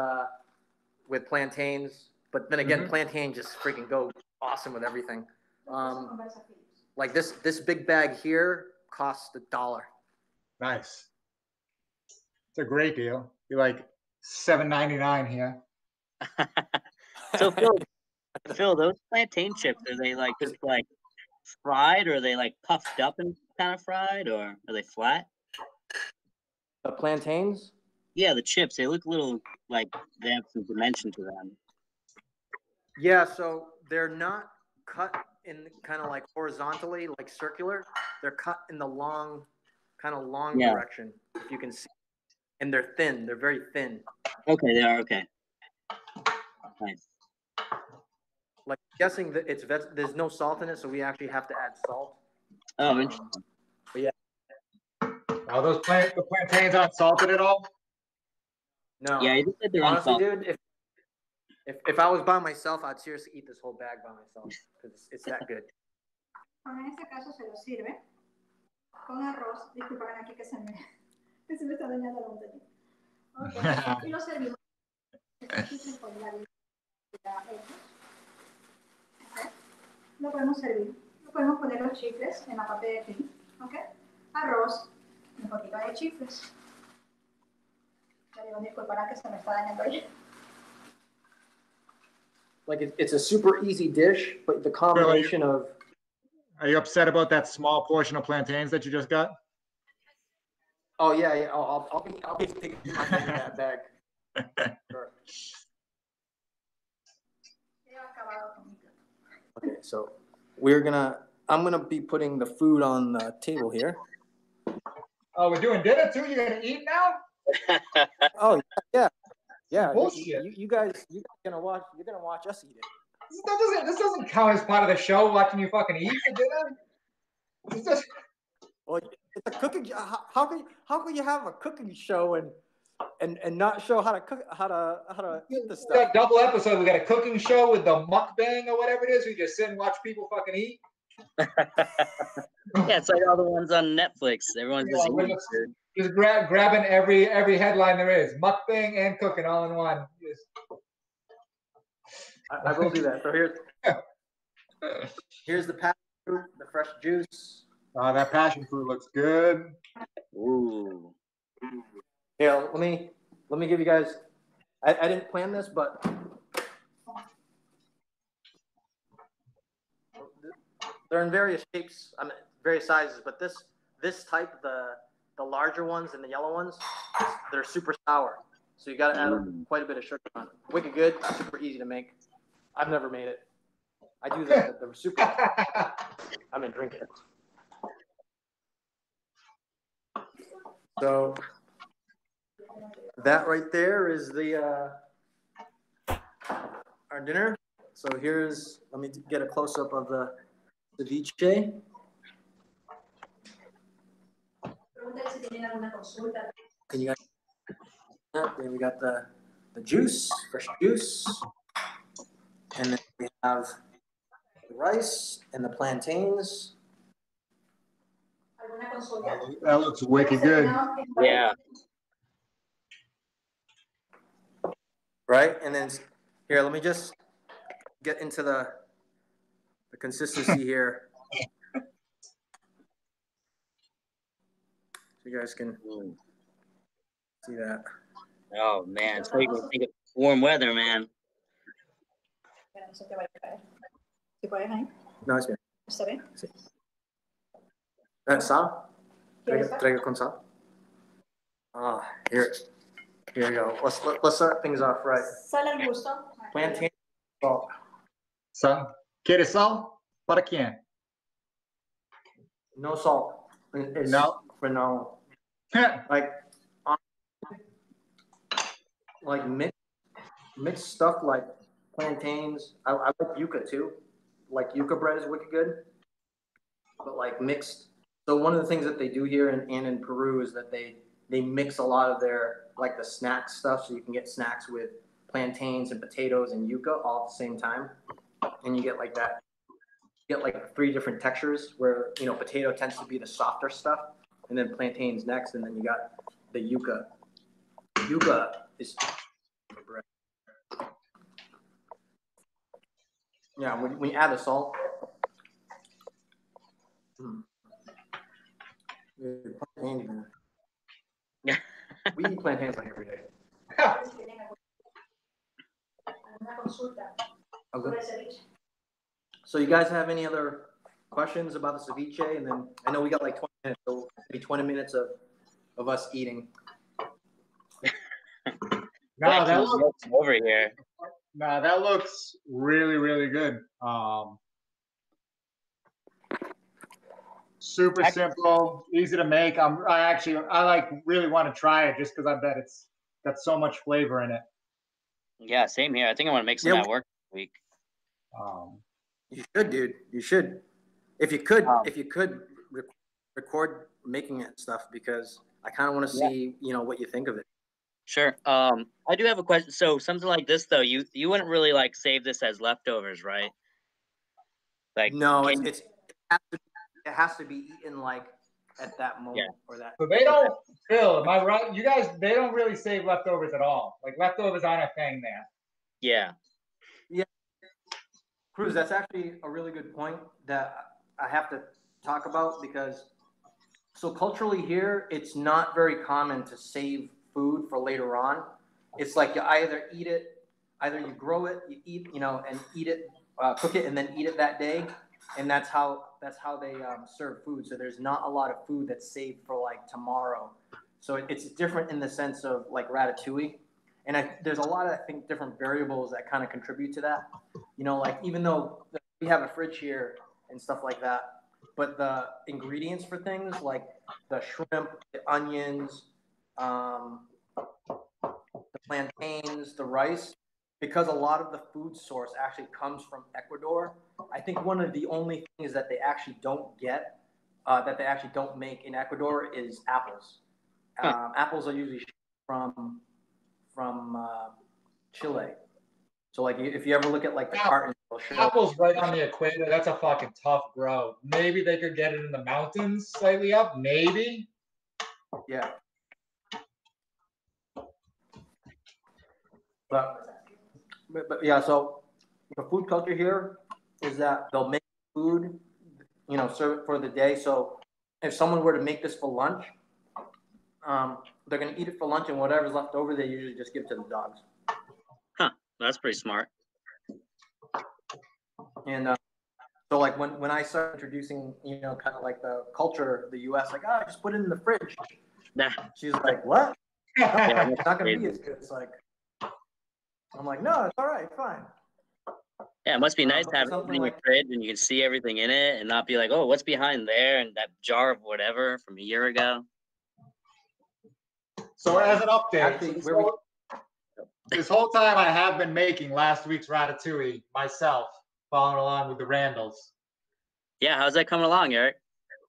plantains. But then again, plantain just freaking go awesome with everything. Like this big bag here costs $1. Nice. It's a great deal. You're like $7.99 here. So Phil, those plantain chips, are they like just like fried, or are they like puffed up and kind of fried, or are they flat? The plantains? Yeah, the chips, they look a little like they have some dimension to them. Yeah, so they're not cut in kind of like horizontally, like circular. They're cut in the long direction, if you can see. And they're thin. They're very thin. Okay, they are. Okay. Nice. Like, guessing that there's no salt in it, so we actually have to add salt. Oh, interesting. But yeah. Are the plantains aren't salted at all? No. Yeah, you said they're honestly, unsalted. dude, if I was by myself, I'd seriously eat this whole bag by myself because it's that good. En este caso se lo sirve con arroz. Disculpen aquí que se me está dañando la botella. Okay. Y lo servimos con la okay. Lo podemos servir. Lo podemos poner los chifles en la parte de aquí. Okay. Arroz y un poquito de chifles. Disculpen que se me está dañando ya. Like it's a super easy dish, but the combination of. Are you upset about that small portion of plantains that you just got? Oh yeah. I'll be taking that bag. Sure. Okay, so I'm gonna be putting the food on the table here. Oh, we're doing dinner too? You're gonna eat now? Oh yeah. Yeah, bullshit. You guys, you're gonna watch us eat it. This doesn't count as part of the show. Watching you fucking eat for dinner. Well, it's a cooking. How can you have a cooking show and not show how to cook how to eat the stuff? That double episode. We got a cooking show with the mukbang or whatever it is. We just sit and watch people fucking eat. Yeah, it's like all the ones on Netflix. Everyone's just eating. Just grabbing every headline there is. Mukbang and cooking all in one. I will do that. So here's the passion fruit, the fresh juice. That passion fruit looks good. Ooh. Yeah, let me give you guys. I didn't plan this, but they're in various shapes. I mean, various sizes. But this type, the larger ones and the yellow ones, they're super sour. So you got to add quite a bit of sugar on it. Wicked good, super easy to make. I've never made it. I do the super. I'm gonna drink it. So that right there is our dinner. So let me get a close up of the ceviche. Can you guys? Then we got the juice, fresh juice, and then we have the rice and the plantains. That looks wicked good. Yeah. Right, and then here, let me just get into the consistency here, so you guys can see that. Oh man, so you can think of warm weather, man. No, es bien. ¿Está bien? Sí. Sal? Traigo con sal? Here you go. Let's start things off right. Sal al gusto. Plantain salt. Sal? ¿Quieres sal? ¿Para quién? No salt. It's No. For no. Like mixed stuff like plantains. I like yuca too. Like yuca bread is wicked good. But like mixed. So one of the things that they do here and in Peru is that they mix a lot of their like the snack stuff, so you can get snacks with plantains and potatoes and yuca all at the same time, and you get like that get like 3 different textures where, you know, potato tends to be the softer stuff, and then plantains next, and then you got the yuca. Yuca is for bread. Yeah, when you add the salt. Plantains, man. We eat plantains like every day. Okay. So you guys have any other questions about the ceviche? And then I know we got like 20 minutes, so maybe 20 minutes of us eating. No, that looks over here. No, that looks really, really good. Super simple, easy to make. I like really want to try it just because I bet it's got so much flavor in it. Yeah, same here. I think I want to make some at work this week. You should, dude. You should. If you could record making it and stuff, because I kind of want to see, you know, what you think of it. Sure. I do have a question. So something like this, though, you wouldn't really like save this as leftovers, right? Like, no, it has to be eaten like at that moment or that. So they don't, Phil, am I right? You guys, they don't really save leftovers at all. Like leftovers aren't a thing there. Yeah. Yeah. Cruz, that's actually a really good point that I have to talk about, because so culturally here, it's not very common to save food for later on. It's like you either eat it, either you grow it, you eat, you know, and eat it, cook it, and then eat it that day. And that's how they serve food. So there's not a lot of food that's saved for like tomorrow. So it's different in the sense of like ratatouille. And there's a lot of, I think, different variables that kind of contribute to that. You know, like even though we have a fridge here and stuff like that, but the ingredients for things like the shrimp, the onions, the plantains, the rice, because a lot of the food source actually comes from Ecuador. I think one of the only things that they actually don't get, that they actually don't make in Ecuador is apples. Apples are usually from Chile. So like if you ever look at like the carton, apples right on the equator, that's a fucking tough grow. Maybe they could get it in the mountains slightly up, maybe. Yeah. But yeah, so the food culture here is that they'll make food, you know, serve it for the day. So if someone were to make this for lunch, they're going to eat it for lunch, and whatever's left over, they usually just give to the dogs. Huh, that's pretty smart. And so like when I started introducing, you know, kind of like the culture, the U.S., like, oh, just put it in the fridge. Nah. She's like, what? Yeah, it's not going to be as good. It's like, I'm like, no, it's all right, fine. Yeah, it must be nice to have something in your fridge and you can see everything in it and not be like, oh, what's behind there and that jar of whatever from a year ago. So as an update, this whole time I have been making last week's ratatouille myself, following along with the Randalls. Yeah, how's that coming along, Eric?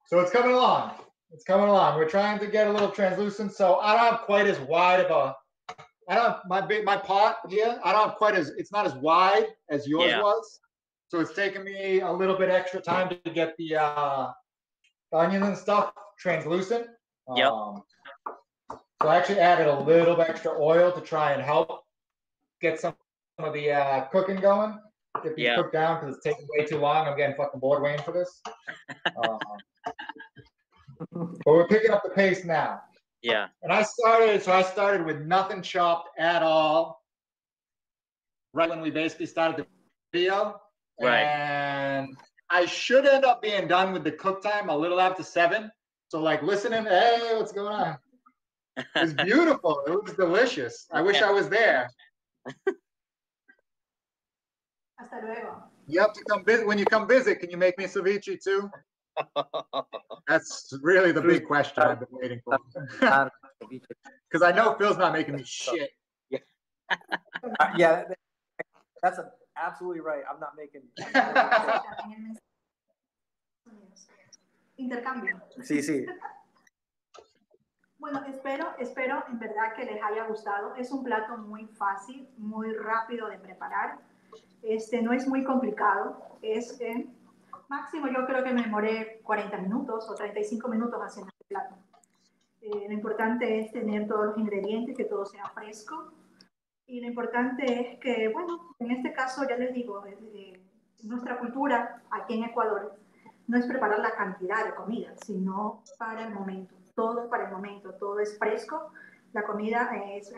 So it's coming along. It's coming along. We're trying to get a little translucent, so I don't have quite as wide of a. I don't my pot here. I don't have quite as. It's not as wide as yours was. So it's taken me a little bit extra time to get the onions and stuff translucent. Yep. So I actually added a little bit extra oil to try and help get some of the cooking going. Get these cooked down because it's taking way too long. I'm getting fucking bored waiting for this. But we're picking up the pace now. Yeah. And I started with nothing chopped at all. Right when we basically started the video. Right. And I should end up being done with the cook time a little after 7. So like listening, hey, what's going on? It was beautiful. It was delicious. I wish I was there. Hasta luego. You have to come visit. When you come visit, can you make me ceviche too? That's really the big question I've been waiting for. Because I know Phil's not making me shit. Yeah, that's absolutely right. I'm not making. Intercambio. Sí, sí. Bueno, espero en verdad que les haya gustado. Es un plato muy fácil, muy rápido de preparar. No es muy complicado. Máximo yo creo que me demoré 40 minutos o 35 minutos haciendo el plato. Lo importante es tener todos los ingredientes, que todo sea fresco. Y lo importante es que, bueno, en este caso ya les digo, nuestra cultura aquí en Ecuador no es preparar la cantidad de comida, sino para el momento. Todo para el momento, todo es fresco. La comida es,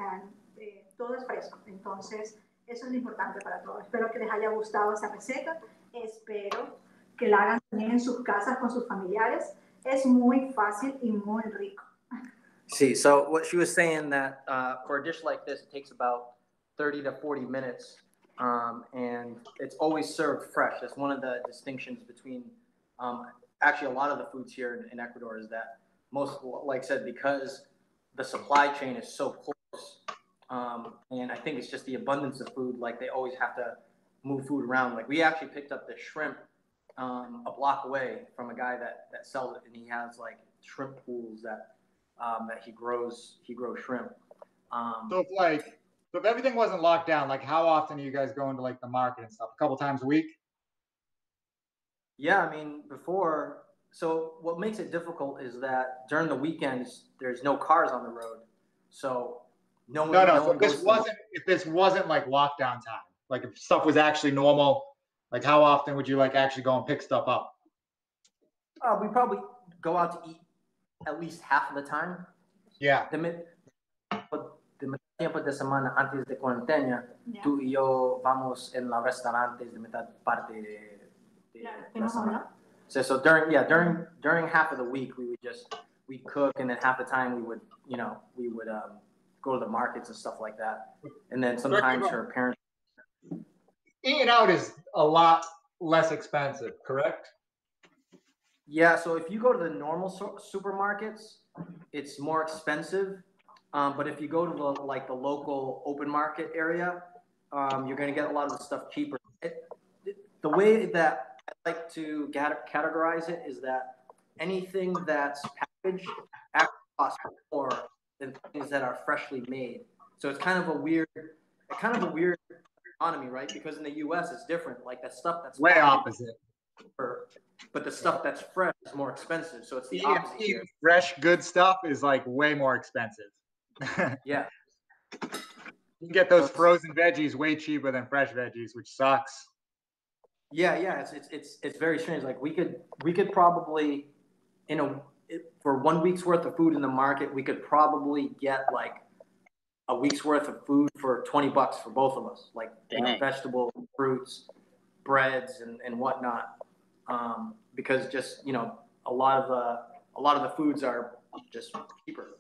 todo es fresco. Entonces, eso es lo importante para todos. Espero que les haya gustado esa receta. Espero que la hagan también en sus casas con sus familiares. Es muy fácil y muy rico. See, so what she was saying that for a dish like this, it takes about 30 to 40 minutes, and it's always served fresh. That's one of the distinctions between actually a lot of the foods here in Ecuador is that most, like I said, because the supply chain is so close, and I think it's just the abundance of food, like they always have to move food around. Like we actually picked up the shrimp a block away from a guy that sells it, and he has like shrimp pools that he grows shrimp. So if everything wasn't locked down, like how often are you guys going to like the market and stuff? A couple times a week? Yeah, I mean before. So what makes it difficult is that during the weekends there's no cars on the road, so no one. So if this wasn't like lockdown time, like if stuff was actually normal, like how often would you like actually go and pick stuff up? We probably go out to eat at least half of the time. Yeah. De tiempo de semana antes de cuarentena, tú y yo vamos en los restaurantes de mitad parte de la semana. So during half of the week we'd cook, and then half the time we would go to the markets and stuff like that. And then sometimes her parents. Eating out is a lot less expensive, correct? Yeah, so if you go to the normal supermarkets, it's more expensive. But if you go to the local open market area, you're going to get a lot of the stuff cheaper. The way that I like to categorize it is that anything that's packaged actually costs more than things that are freshly made. So it's kind of a weird economy, right? Because in the U.S. it's different. Like that stuff that's way opposite. But the stuff that's fresh is more expensive. So it's the opposite here. Fresh, good stuff is like way more expensive. Yeah. You can get those frozen veggies way cheaper than fresh veggies, which sucks. Yeah. It's very strange. Like we could probably, for 1 week's worth of food in the market, we could probably get like a week's worth of food for $20 for both of us. Like vegetables, fruits, breads, and whatnot. Because just a lot of the foods are just cheaper.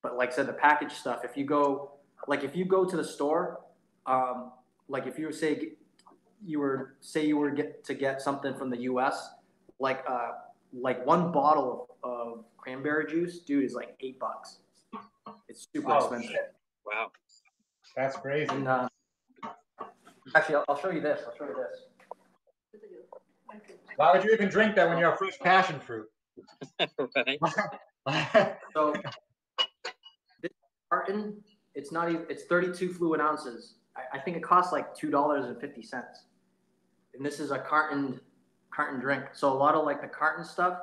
But like I said, the packaged stuff. If you go to the store, like if you were to get something from the U.S., like one bottle of cranberry juice, dude, is like $8. It's super expensive. Shit. Wow, that's crazy. And, actually, I'll show you this. Why would you even drink that when you're a fresh passion fruit? Right. So this carton, it's 32 fluid ounces. I think it costs like $2.50, and this is a carton drink. So a lot of like the carton stuff,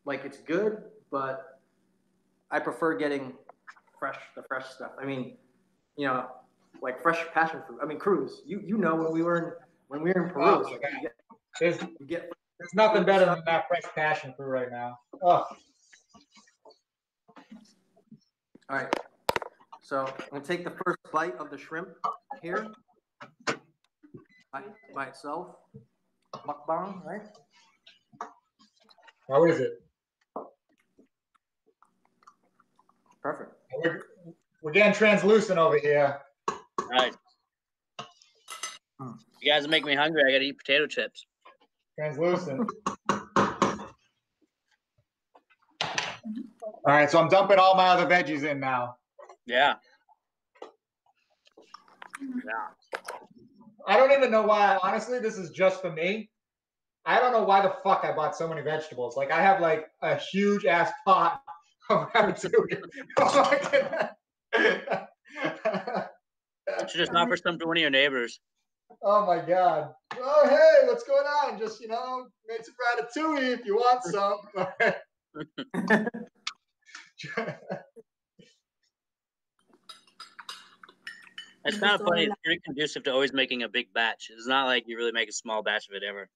like it's good, but I prefer getting the fresh stuff. I mean, like fresh passion fruit. I mean, Cruz, when we were in Peru, it's like there's nothing better than that fresh passion fruit right now. Oh. All right. So I'm gonna take the first bite of the shrimp here by itself. Mukbang, right? How is it? Perfect. We're getting translucent over here. All right. You guys are making me hungry. I gotta eat potato chips. Translucent. All right, so I'm dumping all my other veggies in now. Yeah. I don't even know why. Honestly, this is just for me. I don't know why the fuck I bought so many vegetables. Like, I have like a huge ass pot of ratatouille. You should just offer some to one of your neighbors. Oh my God. Oh, hey, what's going on? Just, made some ratatouille if you want some. It's kind of funny. It's pretty conducive to always making a big batch. It's not like you really make a small batch of it ever.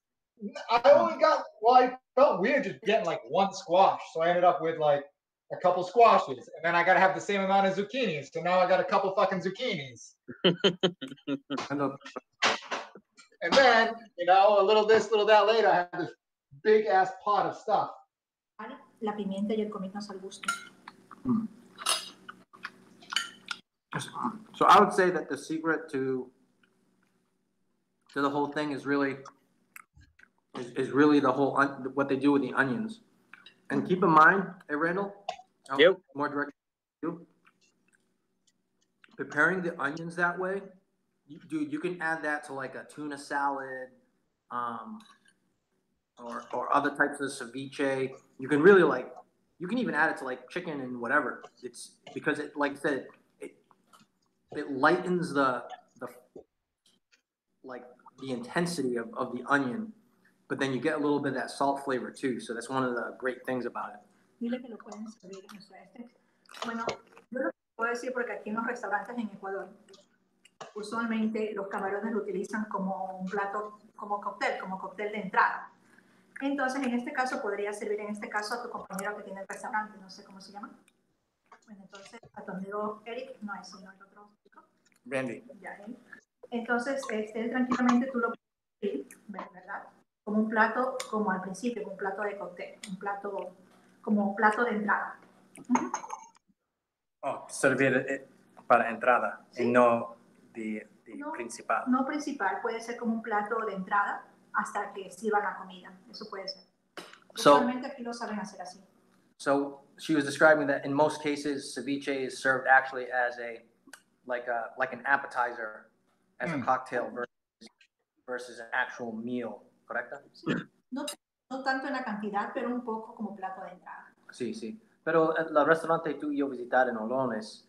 I felt weird just getting like one squash. So I ended up with like a couple squashes. And then I got to have the same amount of zucchinis. So now I got a couple fucking zucchinis. And then, a little this, little that later, I had this big ass pot of stuff. La pimienta y el cominos al gusto. So I would say that the secret to the whole thing is really the whole what they do with the onions. And keep in mind, hey Randall, yep. More direct to you. Preparing the onions that way, you can add that to like a tuna salad, or other types of ceviche. You can really you can even add it to like chicken and whatever. It's because it, like I said, it lightens the intensity of the onion, but then you get a little bit of that salt flavor too. So that's one of the great things about it. Dile que lo pueden servir, o sea, bueno, yo lo puedo decir porque aquí en los restaurantes en Ecuador, usualmente los camarones lo utilizan como un plato, como cóctel de entrada. Entonces, en este caso, podría servir en este caso a tu compañero que tiene el restaurante, no sé cómo se llama. Bueno, entonces, a tu amigo Eric, no es sino el otro chico. Randy. Ya, entonces, tranquilamente tú lo puedes servir, ¿verdad? Como un plato, como al principio, un plato de cóctel, como un plato de entrada. Oh, servir para entrada, ¿sí? Y no principal. No principal, puede ser como un plato de entrada hasta que sirvan la comida. Eso puede ser. Usualmente aquí lo saben hacer así. So she was describing that in most cases, ceviche is served actually as like an appetizer, as a cocktail versus an actual meal, ¿correcto? Sí. No tanto en la cantidad, pero un poco como plato de entrada. Sí, sí. Pero el restaurante que tú y yo visitar en Olón es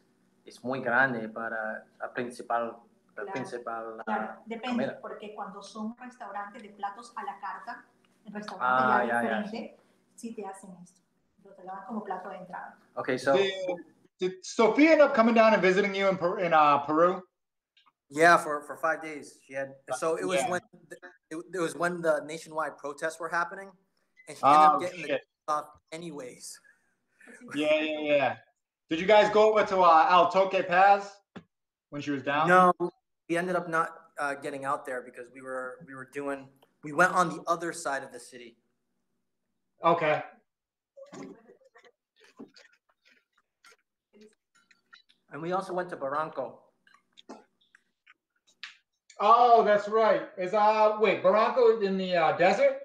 muy grande para la principal. Claro, depende, comida. Porque cuando son restaurantes de platos a la carta, el restaurante diferente, sí te hacen esto. Pero te lo dan como plato de entrada. Okay, so did Sofia end up coming down and visiting you in Peru? Yeah, for 5 days. She had. So it was when the nationwide protests were happening, and she ended up getting the off anyways. Yeah. Did you guys go over to El Toque Paz when she was down? No, we ended up not getting out there because we went on the other side of the city. Okay. And we also went to Barranco. Oh, that's right. Is Barranco in the desert?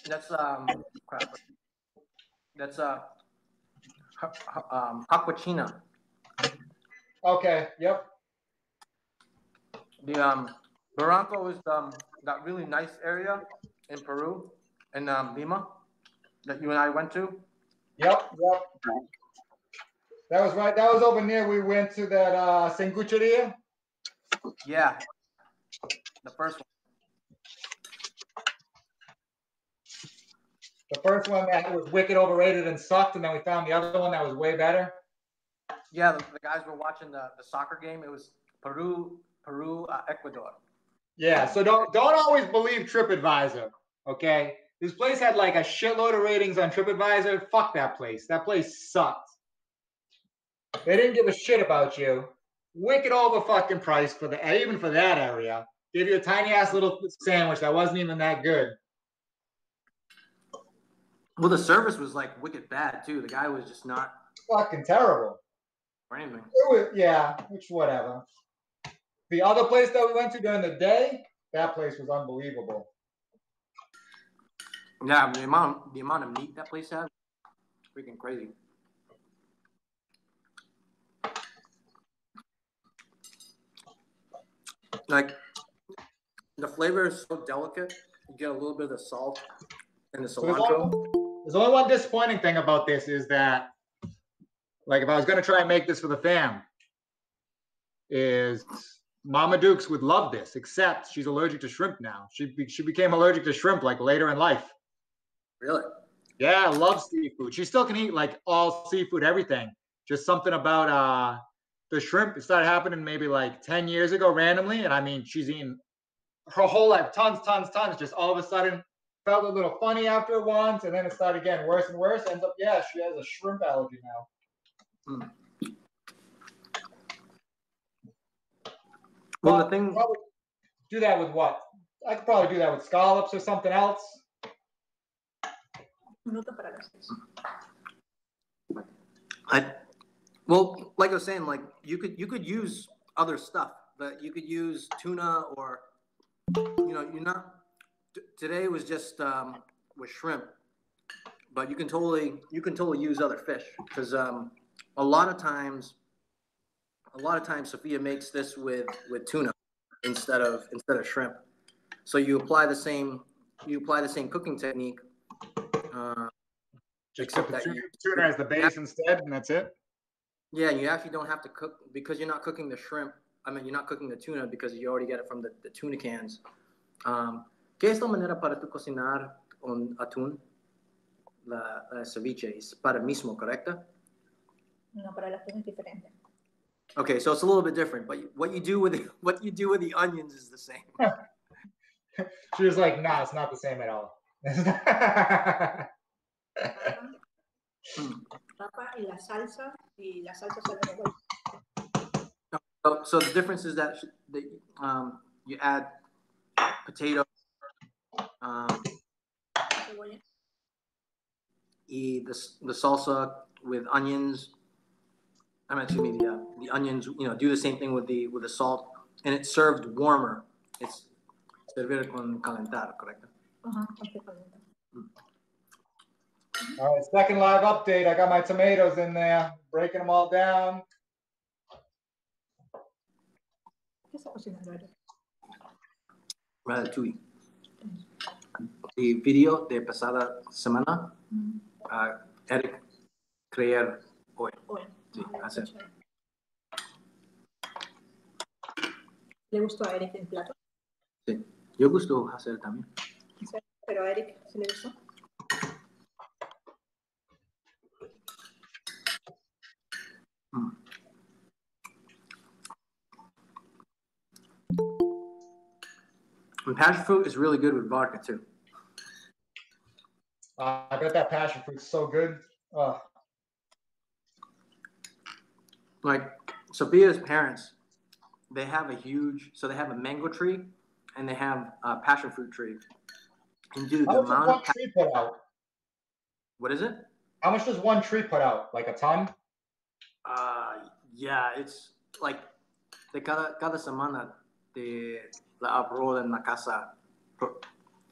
That's Aquachina. Okay. Yep. The Barranco is that really nice area in Peru, in Lima, that you and I went to. Yep. That was right. That was over near. We went to that Sangucheria. Yeah, the first one. The first one that was wicked overrated and sucked, and then we found the other one that was way better. Yeah, the guys were watching the soccer game. It was Peru, Ecuador. Yeah, so don't always believe TripAdvisor, okay? This place had like a shitload of ratings on TripAdvisor. Fuck that place. That place sucked. They didn't give a shit about you. Wicked over fucking price even for that area. Gave you a tiny ass little sandwich that wasn't even that good. Well, the service was like wicked bad too. The guy was just not fucking terrible. Or anything. Which whatever. The other place that we went to during the day, that place was unbelievable. Yeah, the amount of meat that place had, freaking crazy. Like, the flavor is so delicate. You get a little bit of the salt and the cilantro. There's only one disappointing thing about this is that, like, if I was going to try and make this for the fam, is Mama Dukes would love this, except she's allergic to shrimp now. She became allergic to shrimp like later in life. Really? Yeah, loves seafood. She still can eat like all seafood, everything. Just something about the shrimp. It started happening maybe like 10 years ago randomly. And I mean, she's eaten her whole life, tons. Just all of a sudden felt a little funny after once. And then it started getting worse and worse. Ends up, yeah, she has a shrimp allergy now. Mm. Well, the thing. Probably do that with what? I could probably do that with scallops or something else. Well, like I was saying, like you could use other stuff, but you could use tuna or, you know, you're not. Today was just with shrimp, but you can totally use other fish because a lot of times Sofia makes this with tuna instead of shrimp. So you apply the same cooking technique. Just put the tuna as the base instead, and that's it. Yeah, you actually don't have to cook because you're not cooking the shrimp. I mean, you're not cooking the tuna because you already get it from the tuna cans. ¿Qué es la manera para tu cocinar con atún? La ceviche es para el mismo, ¿correcto? No, para el atún es diferente. Okay, so it's a little bit different, but what you do with the onions is the same. She was like, "Nah, it's not the same at all." Papa y la salsa sale igual. So the difference is that you add potato, the salsa with onions. Excuse me, the onions. You know, do the same thing with the salt, and it's served warmer. It's servir con calentar, correcto? All right, second live update. I got my tomatoes in there, breaking them all down. Ratatouille. The video de pasada semana, Eric crear hoy. Sí, hacer. ¿Le gustó a Eric el plato? Sí, yo gusto hacer también. Pero a Eric se le gustó. And passion fruit is really good with vodka too. I bet that passion fruit's so good. Like Sofia's parents, they have they have a mango tree and they have a passion fruit tree. And dude, how much does one tree put out? What is it? How much does one tree put out? Like a ton? Yeah, it's like de cada semana de la abro en la casa.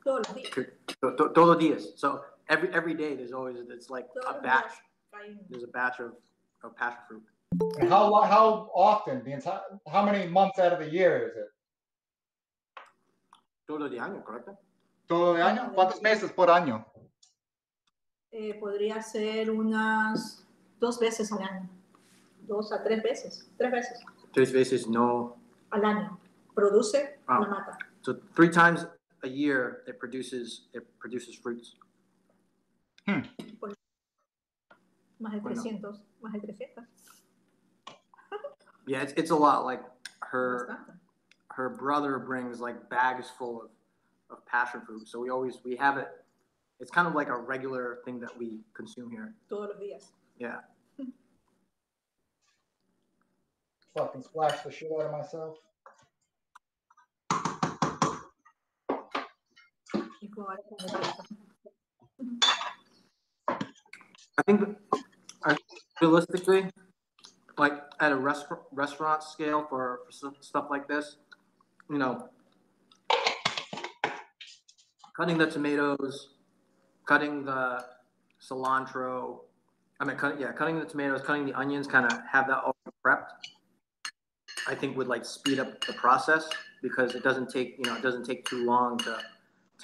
Todos los días. Todos días. So every day it's like a batch. There's a batch of passion fruit. And how often? How many months out of the year is it? Todo de año, ¿correcto? Todo de año. ¿Cuántos meses por año? Podría ser unas 2 veces al año. 2 a 3 veces. 3 veces. 3 veces no. Al año. Produce la mata. So 3 times a year it produces fruits. Más de 300. Más de 300. Yeah, it's a lot. Like her brother brings like bags full of passion fruit. So we have it. It's kind of like a regular thing that we consume here. Todos los días. Yeah. Fucking splash the shit out of myself. I think realistically, like at a restaurant scale for stuff like this, you know, cutting the tomatoes, cutting the cilantro, cutting the tomatoes, cutting the onions, kind of have that all prepped, I think would like speed up the process because it doesn't take too long to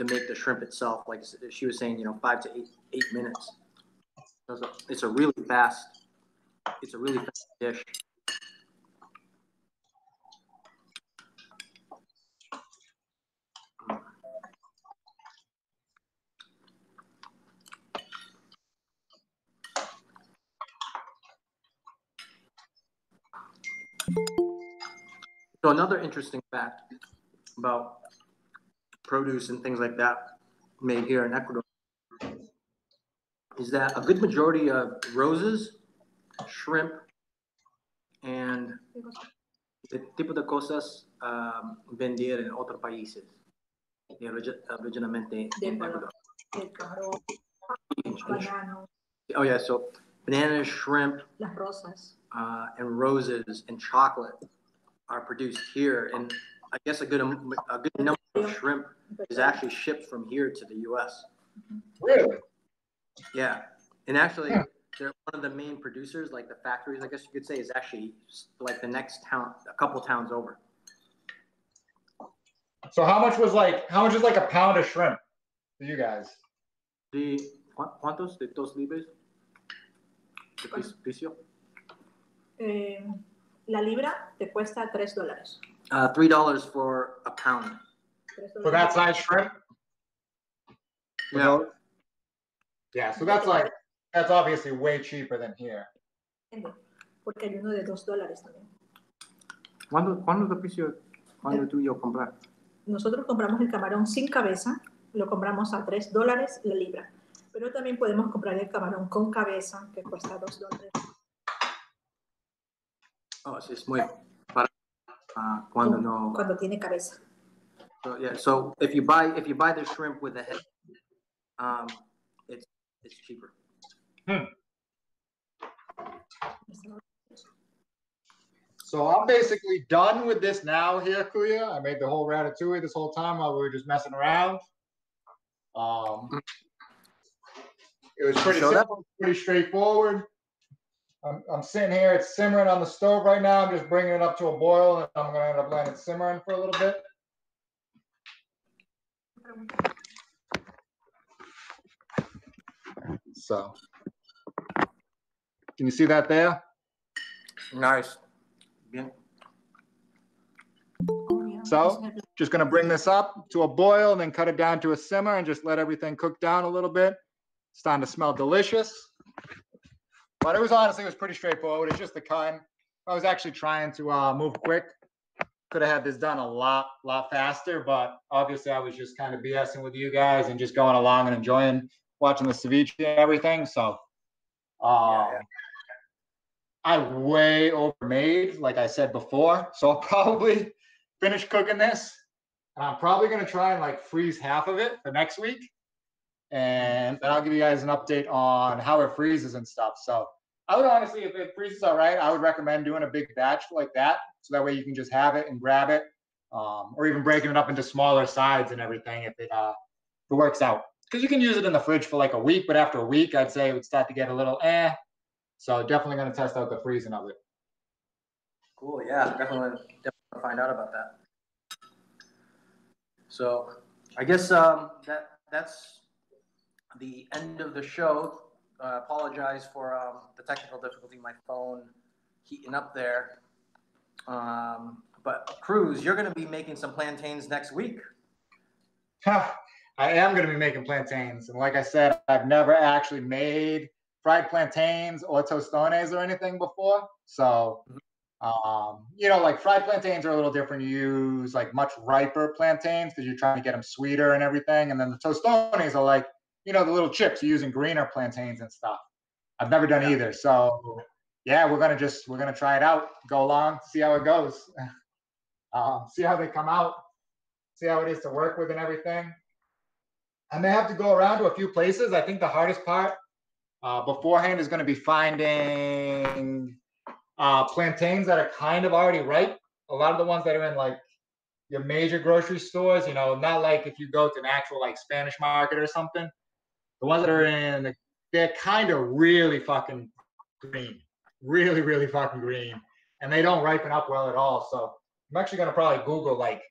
make the shrimp itself. Like she was saying, 5 to 8 minutes. It's a really fast dish. So another interesting fact about produce and things like that made here in Ecuador is that a good majority of roses, shrimp, and the tipo de cosas vendidas en otros países, originalmente en Ecuador. Oh yeah, so bananas, shrimp, Las rosas. And roses and chocolate are produced here, and I guess a good number of shrimp is actually shipped from here to the U.S. Really? Yeah, and actually, they're one of the main producers. Like the factories, I guess you could say, is actually like the next town, a couple towns over. So how much is like a pound of shrimp for you guys? ¿Cuántos de 2 libras? ¿De precio? La libra te cuesta $3. $3 for a pound. For that size shrimp? Yeah. Yeah, so that's obviously way cheaper than here. Porque hay uno de $2 también. ¿Cuándo es el precio cuando tú y yo comprar? Nosotros compramos el camarón sin cabeza, lo compramos a $3 la libra. Pero también podemos comprar el camarón con cabeza, que cuesta $2. Oh, sí, es muy barato cuando tiene cabeza. So yeah, so if you buy the shrimp with the head, it's cheaper. So I'm basically done with this now here, Kuya. I made the whole ratatouille this whole time while we were just messing around. It was pretty simple, pretty straightforward. I'm sitting here, it's simmering on the stove right now. I'm just bringing it up to a boil, and I'm going to end up letting it simmering for a little bit. So, can you see that there? Nice. Bien. So, just going to bring this up to a boil and then cut it down to a simmer and just let everything cook down a little bit. It's starting to smell delicious. But it was pretty straightforward. It's just the cutting. I was actually trying to move quick. Could have had this done a lot faster, but obviously I was just kind of BSing with you guys and just going along and enjoying watching the ceviche and everything. So I way overmade, like I said before. So I'll probably finish cooking this. And I'm probably going to try and like freeze half of it for next week. And then I'll give you guys an update on how it freezes and stuff. So I would honestly, if it freezes all right, I would recommend doing a big batch like that. So that way you can just have it and grab it, or even breaking it up into smaller sides and everything if it works out. Because you can use it in the fridge for like a week, but after a week, I'd say it would start to get a little So definitely going to test out the freezing of it. Cool, yeah, definitely find out about that. So I guess that's the end of the show. Apologize for the technical difficulty, my phone heating up there. But Cruz, you're going to be making some plantains next week. I am going to be making plantains. And like I said, I've never actually made fried plantains or tostones or anything before. So, like fried plantains are a little different. You use like much riper plantains because you're trying to get them sweeter and everything. And then the tostones are like, the little chips you're using greener plantains and stuff. I've never done either. So yeah, we're gonna try it out, go along, see how it goes, see how they come out, see how it is to work with and everything. I may have to go around to a few places. I think the hardest part beforehand is going to be finding plantains that are kind of already ripe. A lot of the ones that are in like your major grocery stores, not like if you go to an actual like Spanish market or something. The ones that are they're kind of really fucking green. Really, really fucking green. And they don't ripen up well at all. So I'm actually going to probably Google like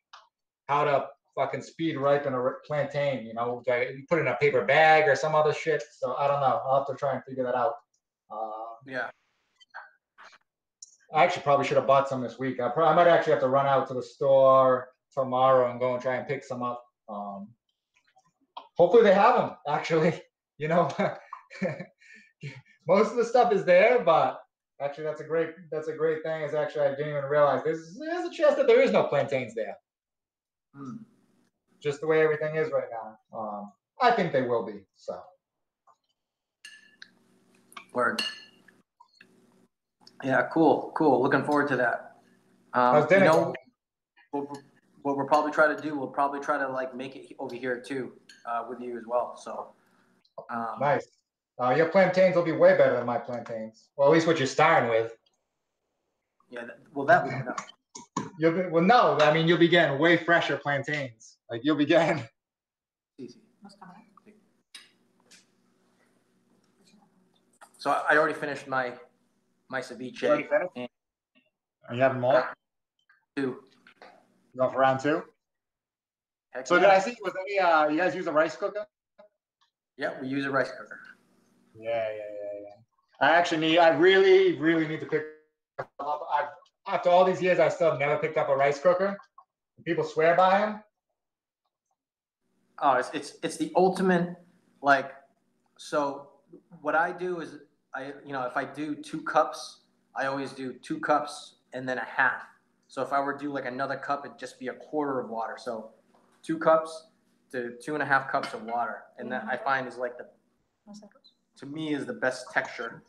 how to fucking speed ripen a plantain, you put it in a paper bag or some other shit. So I don't know. I'll have to try and figure that out. Yeah. I actually probably should have bought some this week. I might actually have to run out to the store tomorrow and go and try and pick some up. Hopefully they have them, actually. Most of the stuff is there, but Actually, that's a great thing. Is actually I didn't even realize there's a chance that there is no plantains there. Just the way everything is right now. I think they will be. So. Word. Yeah, cool. Looking forward to that. You know, what we'll probably try to do, we'll probably try to like make it over here too, with you as well. So nice. Your plantains will be way better than my plantains. Well, at least what you're starting with. Yeah. Well, that we don't know. No. I mean, you'll be getting way fresher plantains. Like you'll be getting. Easy. So I already finished my ceviche. You already finished? Are you having more? 2. Going for round 2? Heck so yeah. Did I see, was any, you guys use a rice cooker? Yeah, we use a rice cooker. Yeah. I really need to pick up. After all these years, I still have never picked up a rice cooker. People swear by them. Oh, it's the ultimate, like, so what I do is if I do 2 cups, I always do 2 cups and then a half. So if I were to do like another cup, it'd just be a quarter of water. So 2 cups to 2.5 cups of water. And that I find is like to me is the best texture,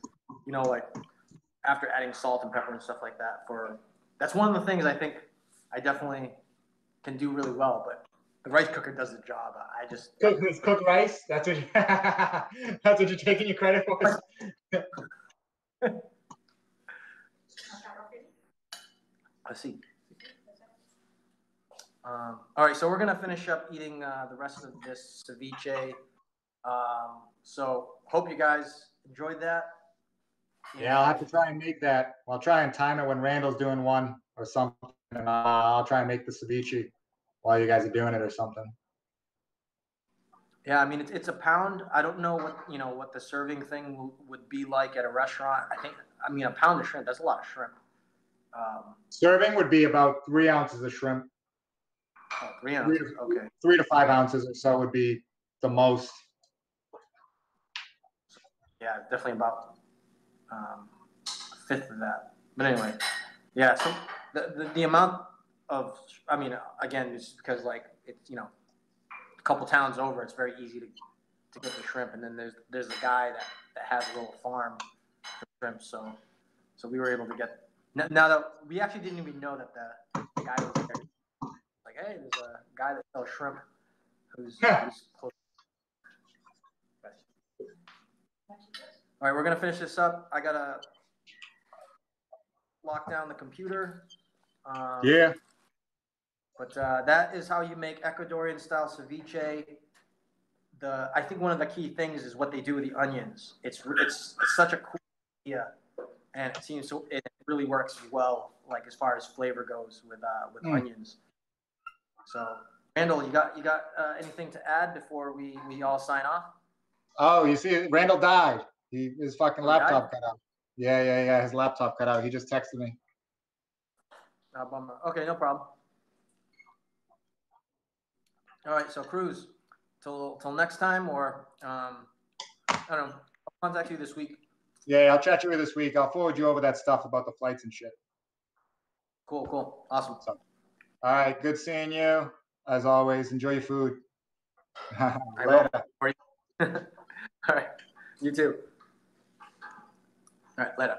like after adding salt and pepper and stuff like that. That's one of the things I think I definitely can do really well, but the rice cooker does the job. I just cook rice. That's what that's what you're taking your credit for. Let's see. All right, so we're gonna finish up eating the rest of this ceviche. So hope you guys enjoyed that. Yeah, I'll have to try and make that. I'll try and time it when Randall's doing one or something, and I'll try and make the ceviche while you guys are doing it or something. Yeah, I mean it's a pound. I don't know what the serving thing would be like at a restaurant. I mean a pound of shrimp. That's a lot of shrimp. Serving would be about 3 ounces of shrimp. Oh, 3 ounces. Okay. 3 to 5 ounces or so would be the most. Yeah, definitely about a fifth of that. But anyway, yeah. So the amount of, I mean, again, it's because like it's a couple towns over, it's very easy to get the shrimp, and then there's a guy that has a little farm for shrimp, so we were able to get. Now that we actually didn't even know that the guy was there. Like, hey, there's a guy that sells shrimp who's close. All right, we're gonna finish this up. I gotta lock down the computer. Yeah. But that is how you make Ecuadorian style ceviche. I think one of the key things is what they do with the onions. It's such a cool idea, and it really works well, like as far as flavor goes with onions. So, Randall, you got anything to add before we all sign off? Oh, you see, Randall died. His fucking laptop cut out. Yeah. His laptop cut out. He just texted me. Bummer. Okay, no problem. All right, so Cruz, till next time, or I don't know. I'll contact you this week. Yeah, I'll chat you with this week. I'll forward you over that stuff about the flights and shit. Cool, awesome. So, all right, good seeing you. As always, enjoy your food. Later. All right, you too. All right, later.